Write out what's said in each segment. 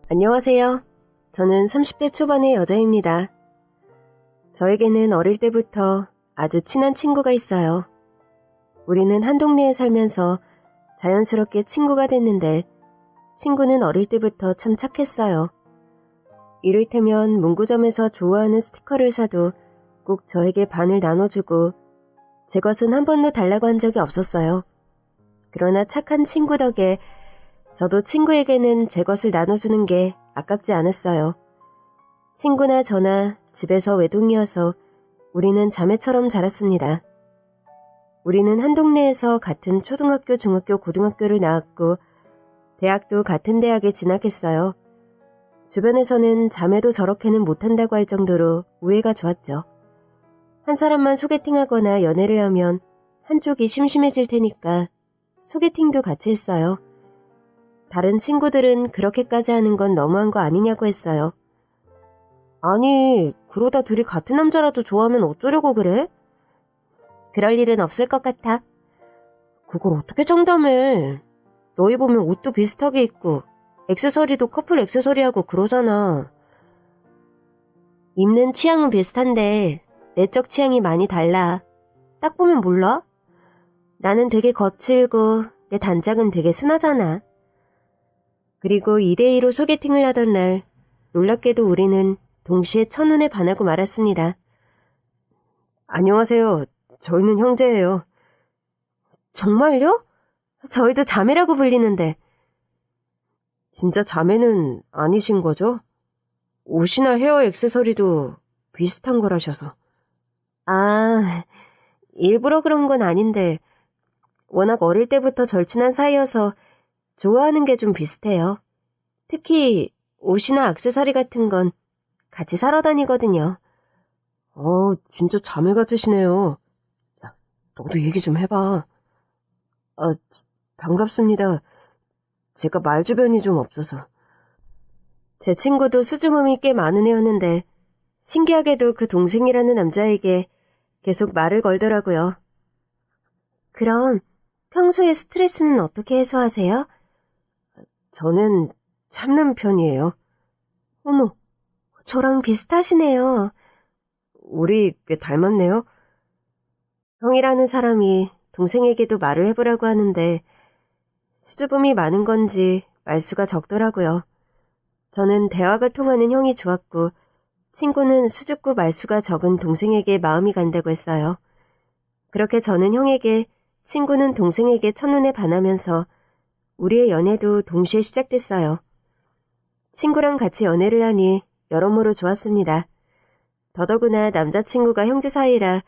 안녕하세요. 저는 30대 초반의 여자입니다. 저에게는 어릴 때부터 아주 친한 친구가 있어요. 우리는 한 동네에 살면서 자연스럽게 친구가 됐는데 친구는 어릴 때부터 참 착했어요. 이를테면 문구점에서 좋아하는 스티커를 사도 꼭 저에게 반을 나눠주고 제 것은 한 번도 달라고 한 적이 없었어요. 그러나 착한 친구 덕에 저도 친구에게는 제 것을 나눠주는 게 아깝지 않았어요. 친구나 저나 집에서 외동이어서 우리는 자매처럼 자랐습니다. 우리는 한 동네에서 같은 초등학교, 중학교, 고등학교를 나왔고 대학도 같은 대학에 진학했어요. 주변에서는 자매도 저렇게는 못한다고 할 정도로 우애가 좋았죠. 한 사람만 소개팅하거나 연애를 하면 한쪽이 심심해질 테니까 소개팅도 같이 했어요. 다른 친구들은 그렇게까지 하는 건 너무한 거 아니냐고 했어요. 아니, 그러다 둘이 같은 남자라도 좋아하면 어쩌려고 그래? 그럴 일은 없을 것 같아. 그걸 어떻게 장담해? 너희 보면 옷도 비슷하게 입고 액세서리도 커플 액세서리하고 그러잖아. 입는 취향은 비슷한데 내적 취향이 많이 달라. 딱 보면 몰라? 나는 되게 거칠고 내 단짝은 되게 순하잖아. 그리고 2대2로 소개팅을 하던 날 놀랍게도 우리는 동시에 첫눈에 반하고 말았습니다. 안녕하세요. 저희는 형제예요. 정말요? 저희도 자매라고 불리는데. 진짜 자매는 아니신 거죠? 옷이나 헤어 액세서리도 비슷한 거라셔서. 아, 일부러 그런 건 아닌데 워낙 어릴 때부터 절친한 사이여서 좋아하는 게 좀 비슷해요. 특히 옷이나 액세서리 같은 건 같이 사러 다니거든요. 진짜 자매 같으시네요. 야, 너도 얘기 좀 해봐. 반갑습니다. 제가 말주변이 좀 없어서. 제 친구도 수줍음이 꽤 많은 애였는데 신기하게도 그 동생이라는 남자에게 계속 말을 걸더라고요. 그럼 평소에 스트레스는 어떻게 해소하세요? 저는 참는 편이에요. 어머, 저랑 비슷하시네요. 우리 꽤 닮았네요. 형이라는 사람이 동생에게도 말을 해보라고 하는데 수줍음이 많은 건지 말수가 적더라고요. 저는 대화가 통하는 형이 좋았고 친구는 수줍고 말수가 적은 동생에게 마음이 간다고 했어요. 그렇게 저는 형에게, 친구는 동생에게 첫눈에 반하면서 우리의 연애도 동시에 시작됐어요. 친구랑 같이 연애를 하니 여러모로 좋았습니다. 더더구나 남자친구가 형제 사이라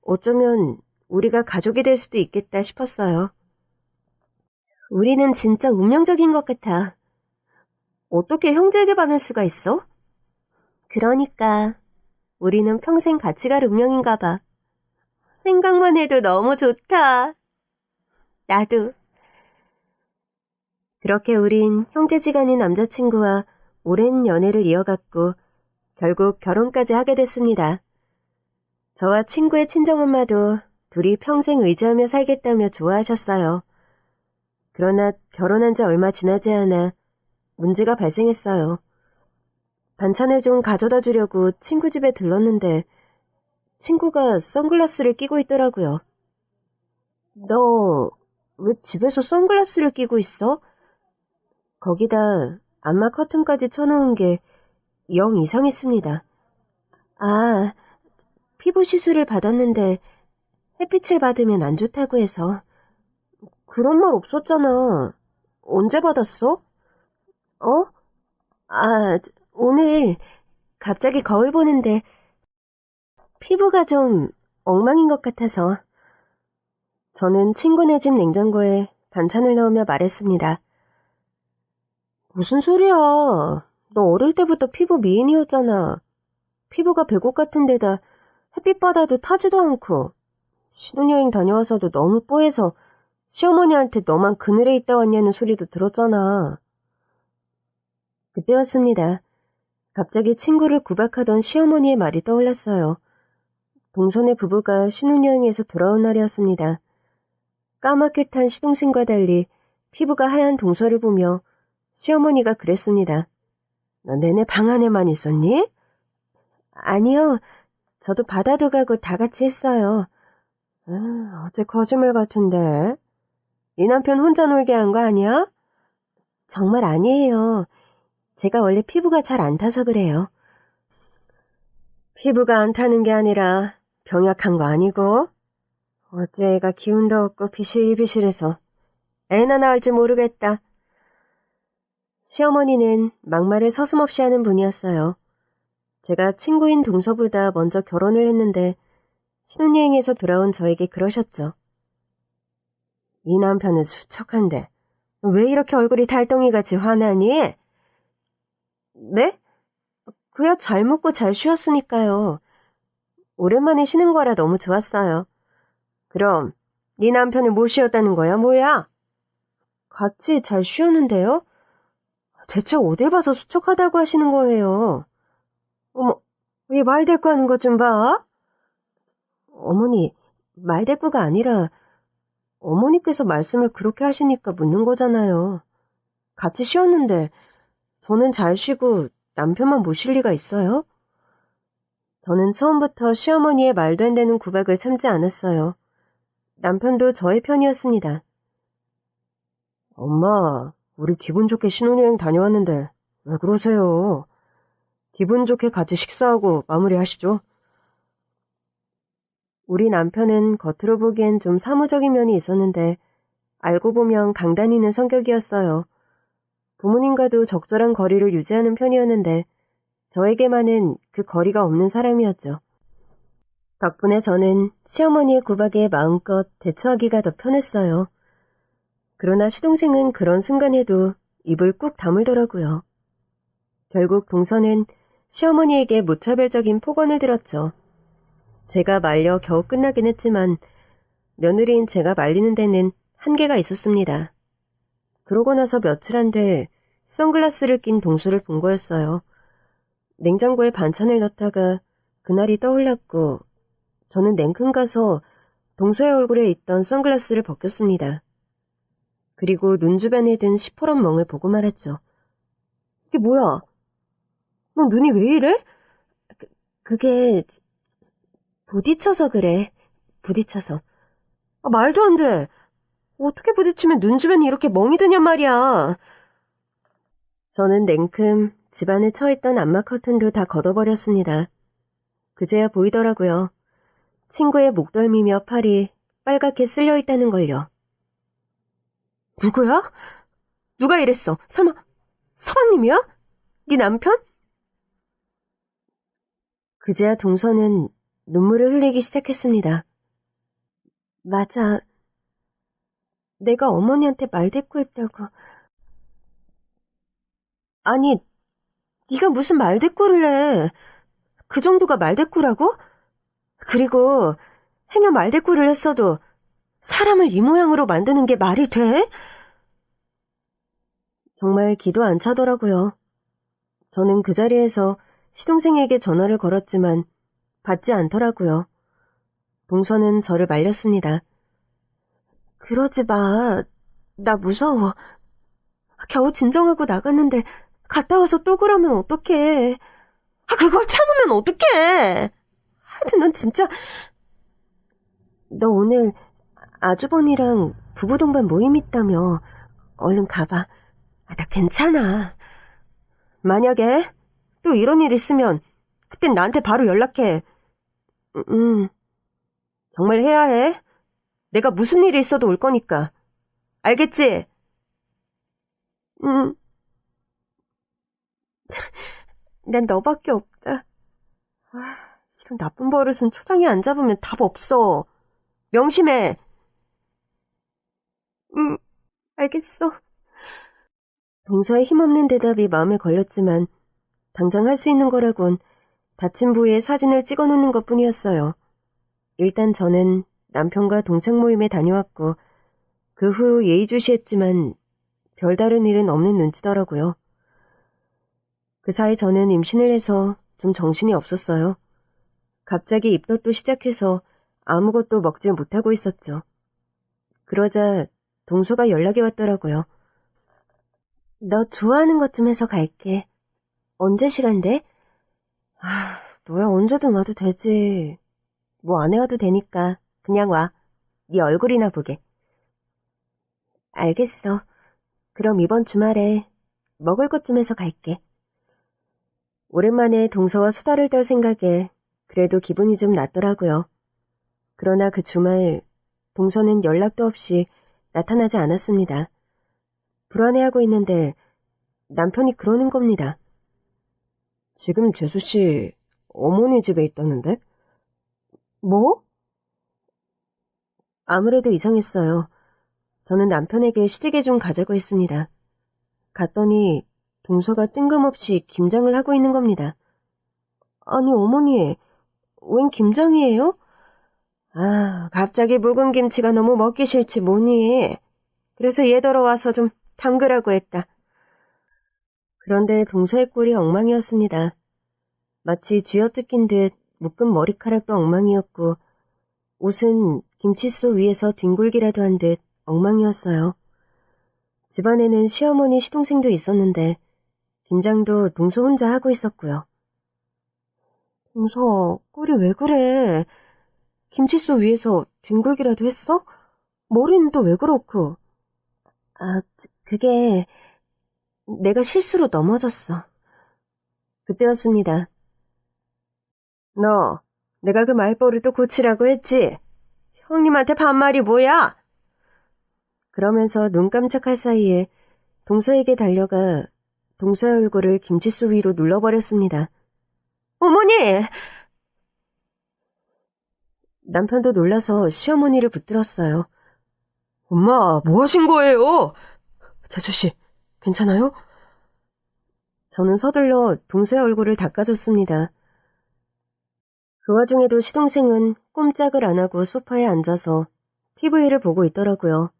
어쩌면 우리가 가족이 될 수도 있겠다 싶었어요. 우리는 진짜 운명적인 것 같아. 어떻게 형제에게 반할 수가 있어? 그러니까 우리는 평생 같이 갈 운명인가 봐. 생각만 해도 너무 좋다. 나도. 그렇게 우린 형제지간인 남자친구와 오랜 연애를 이어갔고 결국 결혼까지 하게 됐습니다. 저와 친구의 친정엄마도 둘이 평생 의지하며 살겠다며 좋아하셨어요. 그러나 결혼한 지 얼마 지나지 않아 문제가 발생했어요. 반찬을 좀 가져다 주려고 친구 집에 들렀는데 친구가 선글라스를 끼고 있더라고요. 너 왜 집에서 선글라스를 끼고 있어? 거기다 안마 커튼까지 쳐놓은 게 영 이상했습니다. 아, 피부 시술을 받았는데 햇빛을 받으면 안 좋다고 해서. 그런 말 없었잖아. 언제 받았어? 오늘 갑자기 거울 보는데 피부가 좀 엉망인 것 같아서. 저는 친구네 집 냉장고에 반찬을 넣으며 말했습니다. 무슨 소리야. 너 어릴 때부터 피부 미인이었잖아. 피부가 백옥 같은 데다 햇빛 받아도 타지도 않고 신혼여행 다녀와서도 너무 뽀해서 시어머니한테 너만 그늘에 있다 왔냐는 소리도 들었잖아. 그때였습니다. 갑자기 친구를 구박하던 시어머니의 말이 떠올랐어요. 동선의 부부가 신혼여행에서 돌아온 날이었습니다. 까맣게 탄 시동생과 달리 피부가 하얀 동서를 보며 시어머니가 그랬습니다. 너 내내 방 안에만 있었니? 아니요. 저도 바다도 가고 다 같이 했어요. 어째 거짓말 같은데. 네 남편 혼자 놀게 한 거 아니야? 정말 아니에요. 제가 원래 피부가 잘 안 타서 그래요. 피부가 안 타는 게 아니라 병약한 거 아니고? 어째 애가 기운도 없고 비실비실해서 애나 낳을지 모르겠다. 시어머니는 막말을 서슴없이 하는 분이었어요. 제가 친구인 동서보다 먼저 결혼을 했는데 신혼여행에서 돌아온 저에게 그러셨죠. 이 남편은 수척한데 왜 이렇게 얼굴이 달덩이같이 화나니? 네? 그야 잘 먹고 잘 쉬었으니까요. 오랜만에 쉬는 거라 너무 좋았어요. 그럼 네 남편을 못 쉬었다는 거야 뭐야? 같이 잘 쉬었는데요? 대체 어딜 봐서 수척하다고 하시는 거예요? 어머, 왜 말대꾸 하는 것 좀 봐? 어머니, 말대꾸가 아니라 어머니께서 말씀을 그렇게 하시니까 묻는 거잖아요. 같이 쉬었는데 저는 잘 쉬고 남편만 못 쉴 리가 있어요? 저는 처음부터 시어머니의 말도 안 되는 구박을 참지 않았어요. 남편도 저의 편이었습니다. 엄마, 우리 기분 좋게 신혼여행 다녀왔는데 왜 그러세요? 기분 좋게 같이 식사하고 마무리하시죠. 우리 남편은 겉으로 보기엔 좀 사무적인 면이 있었는데 알고 보면 강단있는 성격이었어요. 부모님과도 적절한 거리를 유지하는 편이었는데 저에게만은 그 거리가 없는 사람이었죠. 덕분에 저는 시어머니의 구박에 마음껏 대처하기가 더 편했어요. 그러나 시동생은 그런 순간에도 입을 꾹 다물더라고요. 결국 동서는 시어머니에게 무차별적인 폭언을 들었죠. 제가 말려 겨우 끝나긴 했지만 며느리인 제가 말리는 데는 한계가 있었습니다. 그러고 나서 며칠 안 돼 선글라스를 낀 동서를 본 거였어요. 냉장고에 반찬을 넣다가 그날이 떠올랐고 저는 냉큼 가서 동서의 얼굴에 있던 선글라스를 벗겼습니다. 그리고 눈 주변에 든 시퍼런 멍을 보고 말했죠. 이게 뭐야? 너 눈이 왜 이래? 그게 부딪혀서 그래. 부딪혀서. 말도 안 돼. 어떻게 부딪히면 눈 주변이 이렇게 멍이 드냔 말이야. 저는 냉큼 집안에 처했던 암막 커튼도 다 걷어버렸습니다. 그제야 보이더라고요. 친구의 목덜미며 팔이 빨갛게 쓸려있다는 걸요. 누구야? 누가 이랬어? 설마 서방님이야? 네 남편? 그제야 동서는 눈물을 흘리기 시작했습니다. 맞아. 내가 어머니한테 말대꾸했다고. 아니, 네가 무슨 말대꾸를 해. 그 정도가 말대꾸라고? 그리고 행여 말대꾸를 했어도 사람을 이 모양으로 만드는 게 말이 돼? 정말 기도 안 차더라고요. 저는 그 자리에서 시동생에게 전화를 걸었지만 받지 않더라고요. 동서는 저를 말렸습니다. 그러지 마. 나 무서워. 겨우 진정하고 나갔는데 갔다 와서 또 그러면 어떡해. 그걸 참으면 어떡해. 하여튼 넌 진짜. 너 오늘 아주버니랑 부부동반 모임 있다며. 얼른 가봐. 나 괜찮아. 만약에 또 이런 일 있으면 그땐 나한테 바로 연락해. 정말 해야 해. 내가 무슨 일이 있어도 올 거니까. 알겠지? 난 너밖에 없다. 이런 나쁜 버릇은 초장에 안 잡으면 답 없어. 명심해. 알겠어. 동서의 힘없는 대답이 마음에 걸렸지만 당장 할 수 있는 거라곤 다친 부위에 사진을 찍어놓는 것뿐이었어요. 일단 저는 남편과 동창 모임에 다녀왔고 그 후 예의주시했지만 별다른 일은 없는 눈치더라고요. 그 사이 저는 임신을 해서 좀 정신이 없었어요. 갑자기 입덧도 시작해서 아무것도 먹질 못하고 있었죠. 그러자 동서가 연락이 왔더라고요. 너 좋아하는 것 좀 해서 갈게. 언제 시간 돼? 너야 언제든 와도 되지. 뭐 안 해와도 되니까 그냥 와. 네 얼굴이나 보게. 알겠어. 그럼 이번 주말에 먹을 것 좀 해서 갈게. 오랜만에 동서와 수다를 떨 생각에 그래도 기분이 좀 났더라고요. 그러나 그 주말 동서는 연락도 없이 나타나지 않았습니다. 불안해하고 있는데 남편이 그러는 겁니다. 지금 재수씨 어머니 집에 있다는데? 뭐? 아무래도 이상했어요. 저는 남편에게 시댁에 좀 가자고 했습니다. 갔더니 동서가 뜬금없이 김장을 하고 있는 겁니다. 아니 어머니, 웬 김장이에요? 갑자기 묵은 김치가 너무 먹기 싫지 뭐니. 그래서 얘더러 와서 좀 담그라고 했다. 그런데 동서의 꼴이 엉망이었습니다. 마치 쥐어뜯긴 듯 묶은 머리카락도 엉망이었고 옷은 김칫솔 위에서 뒹굴기라도 한 듯 엉망이었어요. 집안에는 시어머니 시동생도 있었는데 김장도 동서 혼자 하고 있었고요. 동서, 꼴이 왜 그래? 김칫솔 위에서 뒹굴기라도 했어? 머리는 또 왜 그렇고? 그게 내가 실수로 넘어졌어. 그때였습니다. 너, 내가 그 말버릇도 고치라고 했지? 형님한테 반말이 뭐야? 그러면서 눈 깜짝할 사이에 동서에게 달려가 동서의 얼굴을 김칫솔 위로 눌러버렸습니다. 어머니! 남편도 놀라서 시어머니를 붙들었어요. 엄마, 뭐 하신 거예요? 재수씨, 괜찮아요? 저는 서둘러 동서의 얼굴을 닦아줬습니다. 그 와중에도 시동생은 꼼짝을 안 하고 소파에 앉아서 TV를 보고 있더라고요.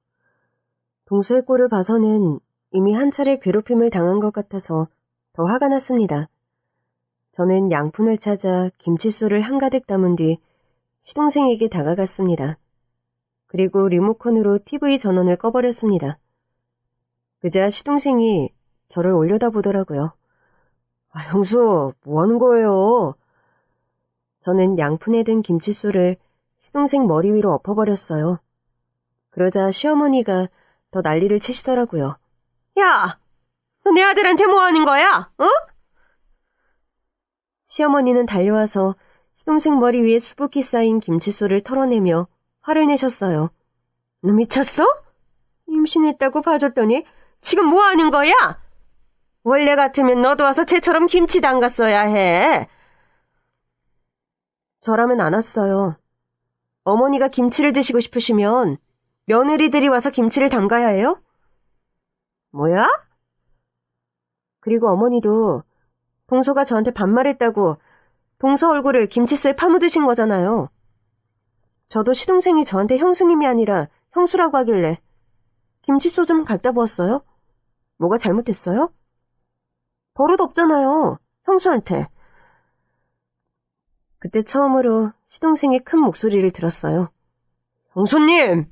동서의 꼴을 봐서는 이미 한 차례 괴롭힘을 당한 것 같아서 더 화가 났습니다. 저는 양푼을 찾아 김칫솔을 한가득 담은 뒤 시동생에게 다가갔습니다. 그리고 리모컨으로 TV 전원을 꺼버렸습니다. 그자 시동생이 저를 올려다보더라고요. 형수, 뭐 하는 거예요? 저는 양푼에 든 김칫솔을 시동생 머리 위로 엎어버렸어요. 그러자 시어머니가 더 난리를 치시더라고요. 야! 너 내 아들한테 뭐 하는 거야? 어? 시어머니는 달려와서 시동생 머리 위에 수북히 쌓인 김칫솔을 털어내며 화를 내셨어요. 너 미쳤어? 임신했다고 봐줬더니 지금 뭐 하는 거야? 원래 같으면 너도 와서 쟤처럼 김치 담갔어야 해. 저라면 안 왔어요. 어머니가 김치를 드시고 싶으시면 며느리들이 와서 김치를 담가야 해요? 뭐야? 그리고 어머니도 동서가 저한테 반말했다고 동서 얼굴을 김칫솔에 파묻으신 거잖아요. 저도 시동생이 저한테 형수님이 아니라 형수라고 하길래 김칫솔 좀 갖다 부었어요? 뭐가 잘못했어요? 버릇 없잖아요, 형수한테. 그때 처음으로 시동생의 큰 목소리를 들었어요. 형수님!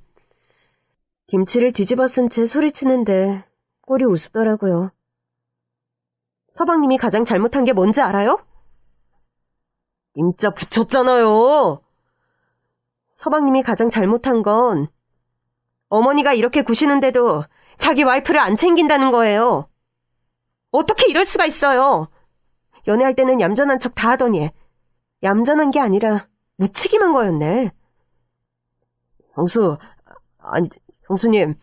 김치를 뒤집어 쓴 채 소리치는데 꼴이 우습더라고요. 서방님이 가장 잘못한 게 뭔지 알아요? 임자 붙였잖아요. 서방님이 가장 잘못한 건 어머니가 이렇게 구시는데도 자기 와이프를 안 챙긴다는 거예요. 어떻게 이럴 수가 있어요. 연애할 때는 얌전한 척 다 하더니 얌전한 게 아니라 무책임한 거였네. 형수님,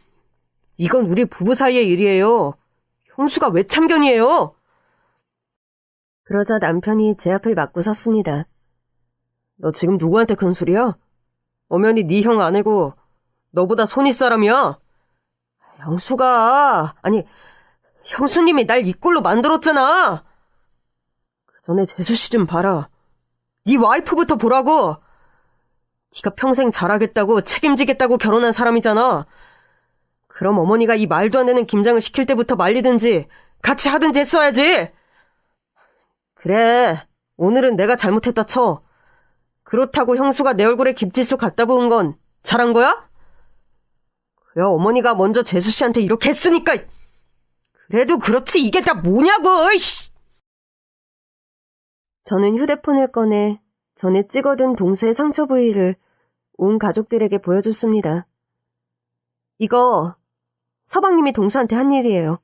이건 우리 부부 사이의 일이에요. 형수가 왜 참견이에요? 그러자 남편이 제 앞을 막고 섰습니다. 너 지금 누구한테 큰 소리야? 엄연히 네 형 아내고 너보다 손윗 사람이야. 형수님이 날 이 꼴로 만들었잖아. 그 전에 재수씨 좀 봐라. 네 와이프부터 보라고. 네가 평생 잘하겠다고 책임지겠다고 결혼한 사람이잖아. 그럼 어머니가 이 말도 안 되는 김장을 시킬 때부터 말리든지 같이 하든지 했어야지. 그래, 오늘은 내가 잘못했다 쳐. 그렇다고 형수가 내 얼굴에 김칫솔 갖다 부은 건 잘한 거야? 야, 어머니가 먼저 재수 씨한테 이렇게 했으니까. 그래도 그렇지 이게 다 뭐냐고. 이씨. 저는 휴대폰을 꺼내 전에 찍어둔 동서의 상처 부위를 온 가족들에게 보여줬습니다. 이거 서방님이 동서한테 한 일이에요.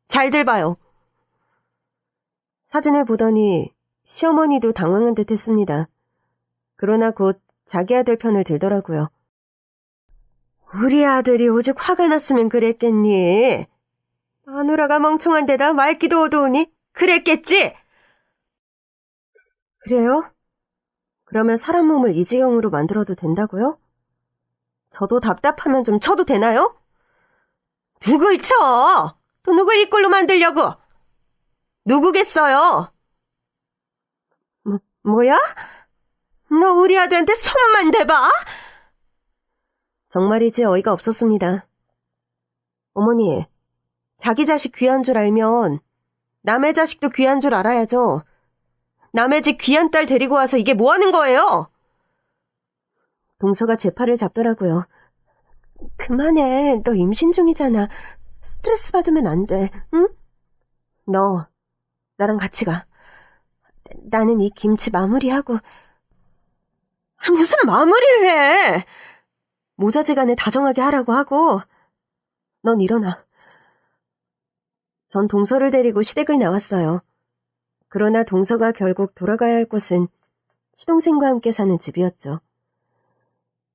잘들 봐요. 사진을 보더니 시어머니도 당황한 듯 했습니다. 그러나 곧 자기 아들 편을 들더라고요. 우리 아들이 오직 화가 났으면 그랬겠니? 마누라가 멍청한 데다 말기도 어두우니 그랬겠지? 그래요? 그러면 사람 몸을 이 지경으로 만들어도 된다고요? 저도 답답하면 좀 쳐도 되나요? 누굴 쳐? 또 누굴 이 꼴로 만들려고? 누구겠어요? 뭐야? 너 우리 아들한테 손만 대봐? 정말이지 어이가 없었습니다. 어머니, 자기 자식 귀한 줄 알면 남의 자식도 귀한 줄 알아야죠. 남의 집 귀한 딸 데리고 와서 이게 뭐 하는 거예요? 동서가 제 팔을 잡더라고요. 그만해, 너 임신 중이잖아. 스트레스 받으면 안 돼, 응? 너, 나랑 같이 가. 나는 이 김치 마무리하고. 무슨 마무리를 해? 모자지간에 다정하게 하라고 하고. 넌 일어나. 전 동서를 데리고 시댁을 나왔어요. 그러나 동서가 결국 돌아가야 할 곳은 시동생과 함께 사는 집이었죠.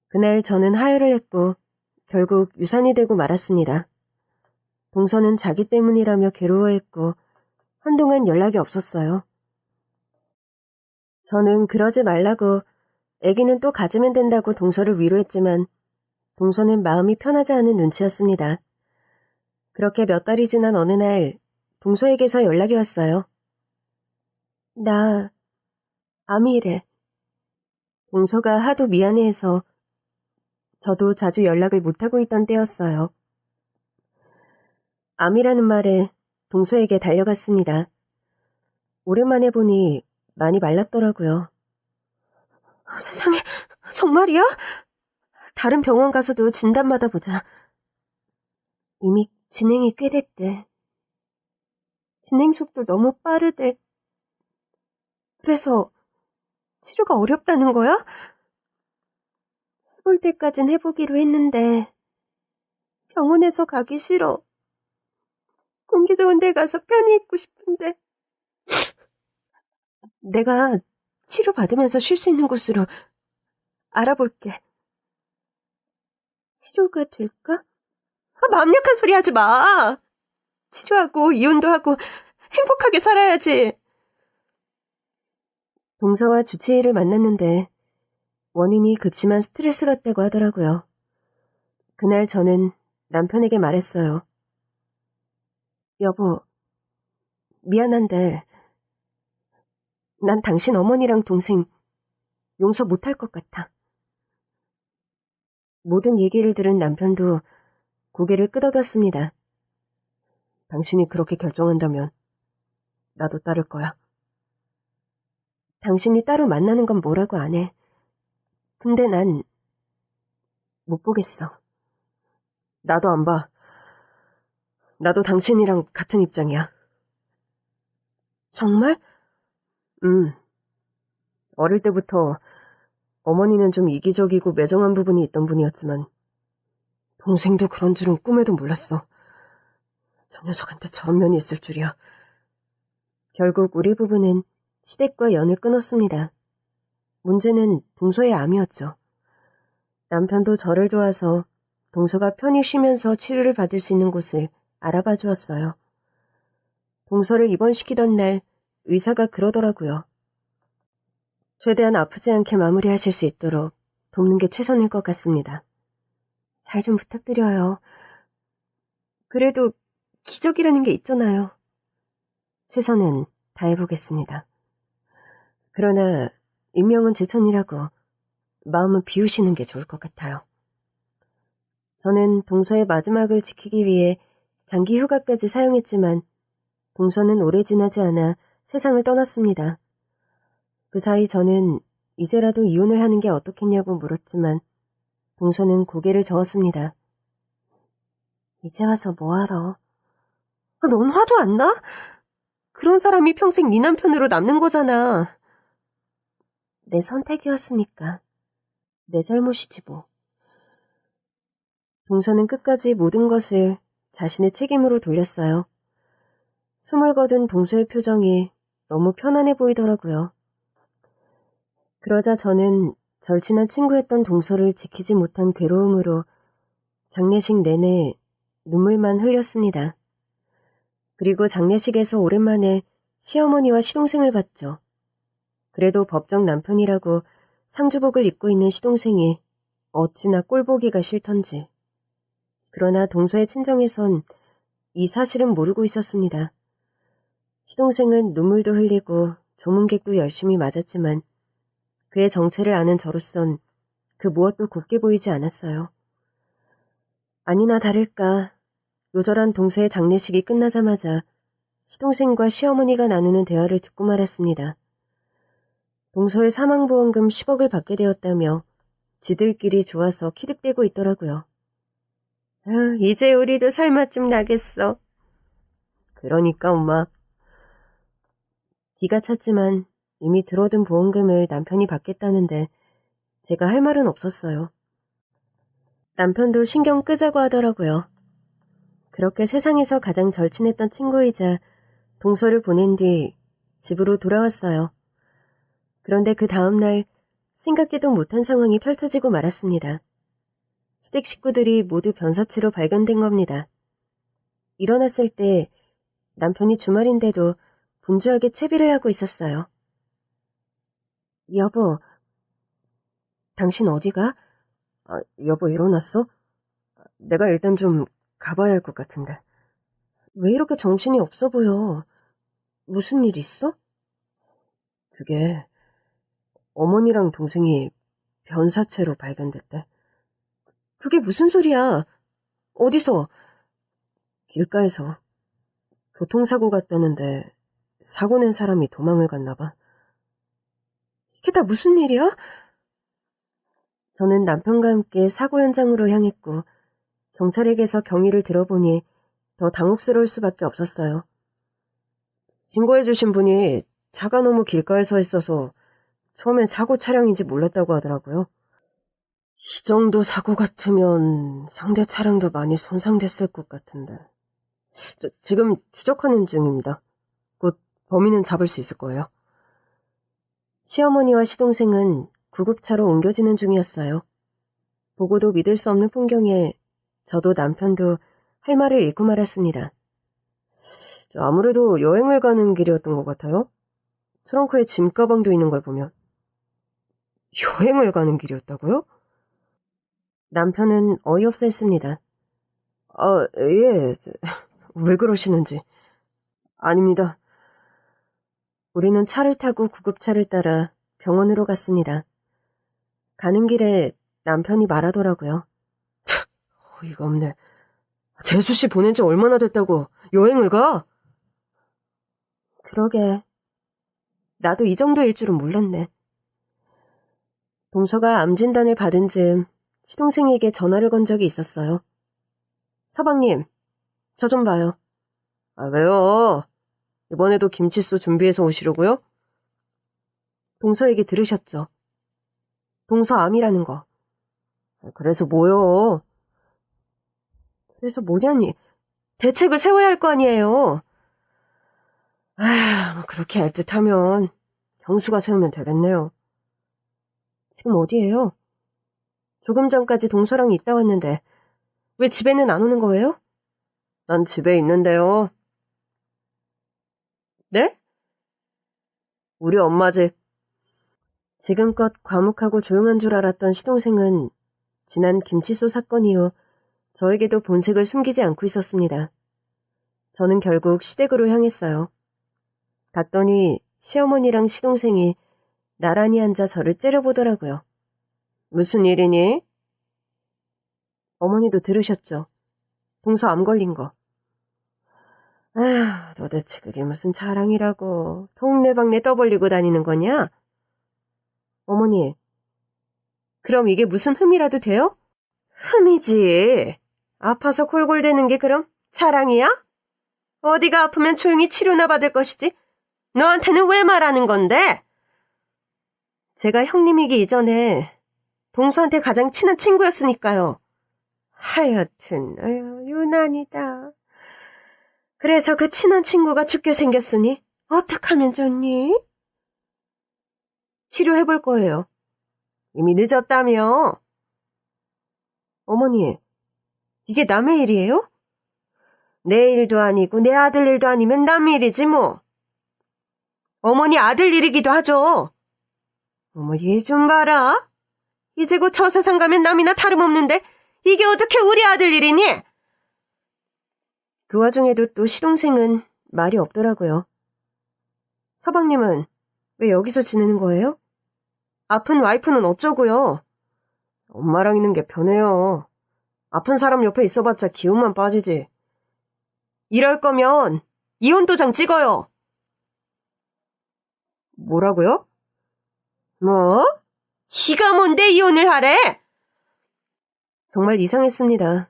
그날 저는 하혈을 했고 결국 유산이 되고 말았습니다. 동서는 자기 때문이라며 괴로워했고 한동안 연락이 없었어요. 저는 그러지 말라고 아기는 또 가지면 된다고 동서를 위로했지만 동서는 마음이 편하지 않은 눈치였습니다. 그렇게 몇 달이 지난 어느 날 동서에게서 연락이 왔어요. 나 암이래. 동서가 하도 미안해해서 저도 자주 연락을 못하고 있던 때였어요. 암이라는 말에 동서에게 달려갔습니다. 오랜만에 보니 많이 말랐더라고요. 세상에, 정말이야? 다른 병원 가서도 진단 받아보자. 이미 진행이 꽤 됐대. 진행 속도 너무 빠르대. 그래서 치료가 어렵다는 거야? 해볼 때까진 해보기로 했는데 병원에서 가기 싫어. 공기 좋은 데 가서 편히 있고 싶은데. 내가 치료받으면서 쉴 수 있는 곳으로 알아볼게. 치료가 될까? 마음 약한 소리 하지 마. 치료하고 이혼도 하고 행복하게 살아야지. 동서와 주치의를 만났는데 원인이 극심한 스트레스 같다고 하더라고요. 그날 저는 남편에게 말했어요. 여보, 미안한데 난 당신 어머니랑 동생 용서 못할 것 같아. 모든 얘기를 들은 남편도 고개를 끄덕였습니다. 당신이 그렇게 결정한다면 나도 따를 거야. 당신이 따로 만나는 건 뭐라고 안 해. 근데 난 못 보겠어. 나도 안 봐. 나도 당신이랑 같은 입장이야. 정말? 어릴 때부터 어머니는 좀 이기적이고 매정한 부분이 있던 분이었지만 동생도 그런 줄은 꿈에도 몰랐어. 저 녀석한테 저런 면이 있을 줄이야. 결국 우리 부부는 시댁과 연을 끊었습니다. 문제는 동서의 암이었죠. 남편도 저를 좋아서 동서가 편히 쉬면서 치료를 받을 수 있는 곳을 알아봐 주었어요. 동서를 입원시키던 날 의사가 그러더라고요. 최대한 아프지 않게 마무리하실 수 있도록 돕는 게 최선일 것 같습니다. 잘 좀 부탁드려요. 그래도 기적이라는 게 있잖아요. 최선은 다해보겠습니다. 그러나 인명은 제천이라고 마음은 비우시는 게 좋을 것 같아요. 저는 동서의 마지막을 지키기 위해 장기 휴가까지 사용했지만 동서는 오래 지나지 않아 세상을 떠났습니다. 그 사이 저는 이제라도 이혼을 하는 게 어떻겠냐고 물었지만 동서는 고개를 저었습니다. 이제 와서 뭐하러? 넌 화도 안 나? 그런 사람이 평생 네 남편으로 남는 거잖아. 내 선택이었으니까. 내 잘못이지 뭐. 동서는 끝까지 모든 것을 자신의 책임으로 돌렸어요. 숨을 거둔 동서의 표정이 너무 편안해 보이더라고요. 그러자 저는 절친한 친구였던 동서를 지키지 못한 괴로움으로 장례식 내내 눈물만 흘렸습니다. 그리고 장례식에서 오랜만에 시어머니와 시동생을 봤죠. 그래도 법정 남편이라고 상주복을 입고 있는 시동생이 어찌나 꼴보기가 싫던지. 그러나 동서의 친정에선 이 사실은 모르고 있었습니다. 시동생은 눈물도 흘리고 조문객도 열심히 맞았지만 그의 정체를 아는 저로선 그 무엇도 곱게 보이지 않았어요. 아니나 다를까 요절한 동서의 장례식이 끝나자마자 시동생과 시어머니가 나누는 대화를 듣고 말았습니다. 동서의 사망보험금 10억을 받게 되었다며 지들끼리 좋아서 키득대고 있더라고요. 이제 우리도 살맛 좀 나겠어. 그러니까 엄마. 기가 찼지만 이미 들어둔 보험금을 남편이 받겠다는데 제가 할 말은 없었어요. 남편도 신경 끄자고 하더라고요. 그렇게 세상에서 가장 절친했던 친구이자 동서를 보낸 뒤 집으로 돌아왔어요. 그런데 그 다음날 생각지도 못한 상황이 펼쳐지고 말았습니다. 시댁 식구들이 모두 변사체로 발견된 겁니다. 일어났을 때 남편이 주말인데도 분주하게 채비를 하고 있었어요. 여보, 당신 어디가? 여보 일어났어? 내가 일단 좀 가봐야 할 것 같은데. 왜 이렇게 정신이 없어 보여? 무슨 일 있어? 그게 어머니랑 동생이 변사체로 발견됐대. 그게 무슨 소리야? 어디서? 길가에서. 교통사고 갔다는데 사고 낸 사람이 도망을 갔나 봐. 이게 다 무슨 일이야? 저는 남편과 함께 사고 현장으로 향했고 경찰에게서 경위를 들어보니 더 당혹스러울 수밖에 없었어요. 신고해주신 분이 차가 너무 길가에 서 있어서 처음엔 사고 차량인지 몰랐다고 하더라고요. 이 정도 사고 같으면 상대 차량도 많이 손상됐을 것 같은데. 지금 추적하는 중입니다. 곧 범인은 잡을 수 있을 거예요. 시어머니와 시동생은 구급차로 옮겨지는 중이었어요. 보고도 믿을 수 없는 풍경에 저도 남편도 할 말을 잃고 말았습니다. 아무래도 여행을 가는 길이었던 것 같아요. 트렁크에 짐가방도 있는 걸 보면. 여행을 가는 길이었다고요? 남편은 어이없어 했습니다. 예. 왜 그러시는지. 아닙니다. 우리는 차를 타고 구급차를 따라 병원으로 갔습니다. 가는 길에 남편이 말하더라고요. 어이가 없네. 재수씨 보낸 지 얼마나 됐다고 여행을 가? 그러게. 나도 이 정도일 줄은 몰랐네. 동서가 암 진단을 받은 즈음 시동생에게 전화를 건 적이 있었어요. 서방님, 저 좀 봐요. 왜요? 이번에도 김치수 준비해서 오시려고요? 동서 얘기 들으셨죠? 동서 암이라는 거. 그래서 뭐요? 그래서 뭐냐니. 대책을 세워야 할 거 아니에요. 그렇게 애틋하면 형수가 세우면 되겠네요. 지금 어디에요? 조금 전까지 동서랑 있다 왔는데 왜 집에는 안 오는 거예요? 난 집에 있는데요. 네? 우리 엄마 집. 지금껏 과묵하고 조용한 줄 알았던 시동생은 지난 김치수 사건 이후 저에게도 본색을 숨기지 않고 있었습니다. 저는 결국 시댁으로 향했어요. 갔더니 시어머니랑 시동생이 나란히 앉아 저를 째려보더라고요. 무슨 일이니? 어머니도 들으셨죠? 동서 암 걸린 거. 도대체 그게 무슨 자랑이라고 동네방네 떠벌리고 다니는 거냐? 어머니, 그럼 이게 무슨 흠이라도 돼요? 흠이지. 아파서 골골대는 게 그럼 자랑이야? 어디가 아프면 조용히 치료나 받을 것이지. 너한테는 왜 말하는 건데? 제가 형님이기 이전에 동서한테 가장 친한 친구였으니까요. 하여튼 유난이다. 그래서 그 친한 친구가 죽게 생겼으니 어떡하면 좋니? 치료해볼 거예요. 이미 늦었다며. 어머니, 이게 남의 일이에요? 내 일도 아니고 내 아들 일도 아니면 남의 일이지 뭐. 어머니 아들 일이기도 하죠. 어머, 얘 좀 봐라. 이제 곧 저 세상 가면 남이나 다름없는데 이게 어떻게 우리 아들 일이니? 그 와중에도 또 시동생은 말이 없더라고요. 서방님은 왜 여기서 지내는 거예요? 아픈 와이프는 어쩌고요? 엄마랑 있는 게 편해요. 아픈 사람 옆에 있어봤자 기운만 빠지지. 이럴 거면 이혼 도장 찍어요. 뭐라고요? 뭐? 지가 뭔데 이혼을 하래? 정말 이상했습니다.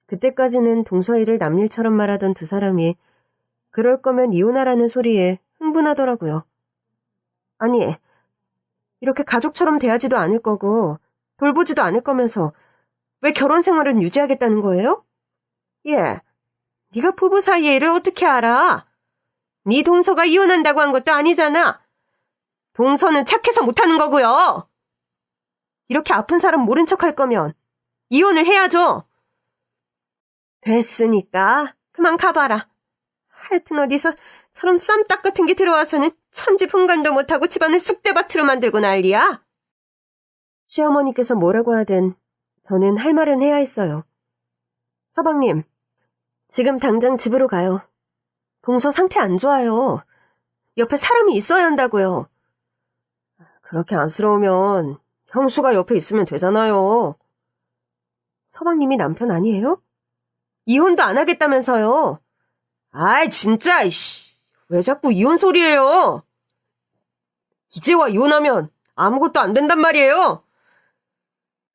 그때까지는 동서이를 남일처럼 말하던 두 사람이 그럴 거면 이혼하라는 소리에 흥분하더라고요. 아니, 이렇게 가족처럼 대하지도 않을 거고 돌보지도 않을 거면서 왜 결혼 생활은 유지하겠다는 거예요? 예, 네가 부부 사이의 일을 어떻게 알아? 네 동서가 이혼한다고 한 것도 아니잖아. 동서는 착해서 못하는 거고요. 이렇게 아픈 사람 모른 척 할 거면 이혼을 해야죠. 됐으니까 그만 가봐라. 하여튼 어디서 저런 쌈딱 같은 게 들어와서는 천지분간도 못하고 집안을 쑥대밭으로 만들고 난리야. 시어머니께서 뭐라고 하든 저는 할 말은 해야 했어요. 서방님, 지금 당장 집으로 가요. 동서 상태 안 좋아요. 옆에 사람이 있어야 한다고요. 그렇게 안쓰러우면 형수가 옆에 있으면 되잖아요. 서방님이 남편 아니에요? 이혼도 안 하겠다면서요. 아이 진짜 왜 자꾸 이혼 소리예요. 이제와 이혼하면 아무것도 안 된단 말이에요.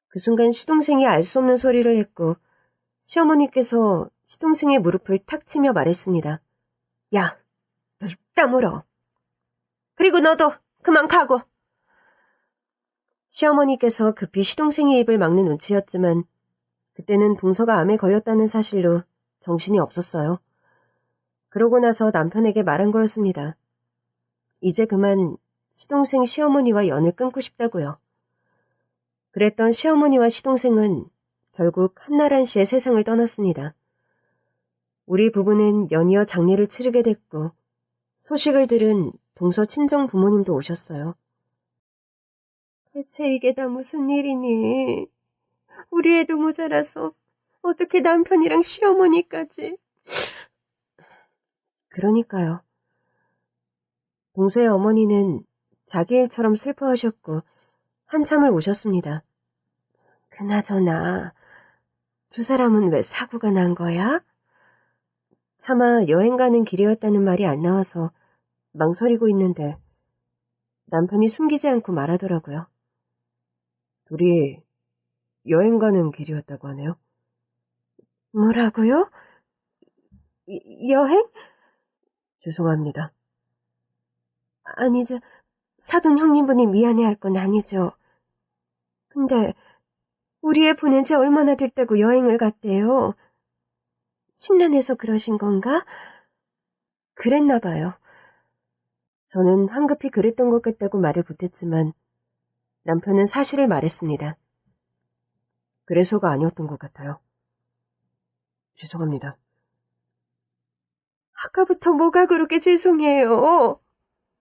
그 순간 시동생이 알 수 없는 소리를 했고 시어머니께서 시동생의 무릎을 탁 치며 말했습니다. 야, 너 입 다물어. 그리고 너도 그만 가고. 시어머니께서 급히 시동생의 입을 막는 눈치였지만 그때는 동서가 암에 걸렸다는 사실로 정신이 없었어요. 그러고 나서 남편에게 말한 거였습니다. 이제 그만 시동생 시어머니와 연을 끊고 싶다고요. 그랬던 시어머니와 시동생은 결국 한나란 씨의 세상을 떠났습니다. 우리 부부는 연이어 장례를 치르게 됐고 소식을 들은 동서 친정 부모님도 오셨어요. 대체 이게 다 무슨 일이니? 우리 애도 모자라서 어떻게 남편이랑 시어머니까지. 그러니까요. 동서의 어머니는 자기 일처럼 슬퍼하셨고 한참을 우셨습니다. 그나저나 두 사람은 왜 사고가 난 거야? 차마 여행 가는 길이었다는 말이 안 나와서 망설이고 있는데 남편이 숨기지 않고 말하더라고요. 둘이 여행 가는 길이었다고 하네요. 뭐라고요? 여행? 죄송합니다. 아니죠. 사돈 형님분이 미안해할 건 아니죠. 근데 우리 애 보낸 지 얼마나 됐다고 여행을 갔대요. 심란해서 그러신 건가? 그랬나 봐요. 저는 황급히 그랬던 것 같다고 말을 보탰지만 남편은 사실을 말했습니다. 그래서가 아니었던 것 같아요. 죄송합니다. 아까부터 뭐가 그렇게 죄송해요.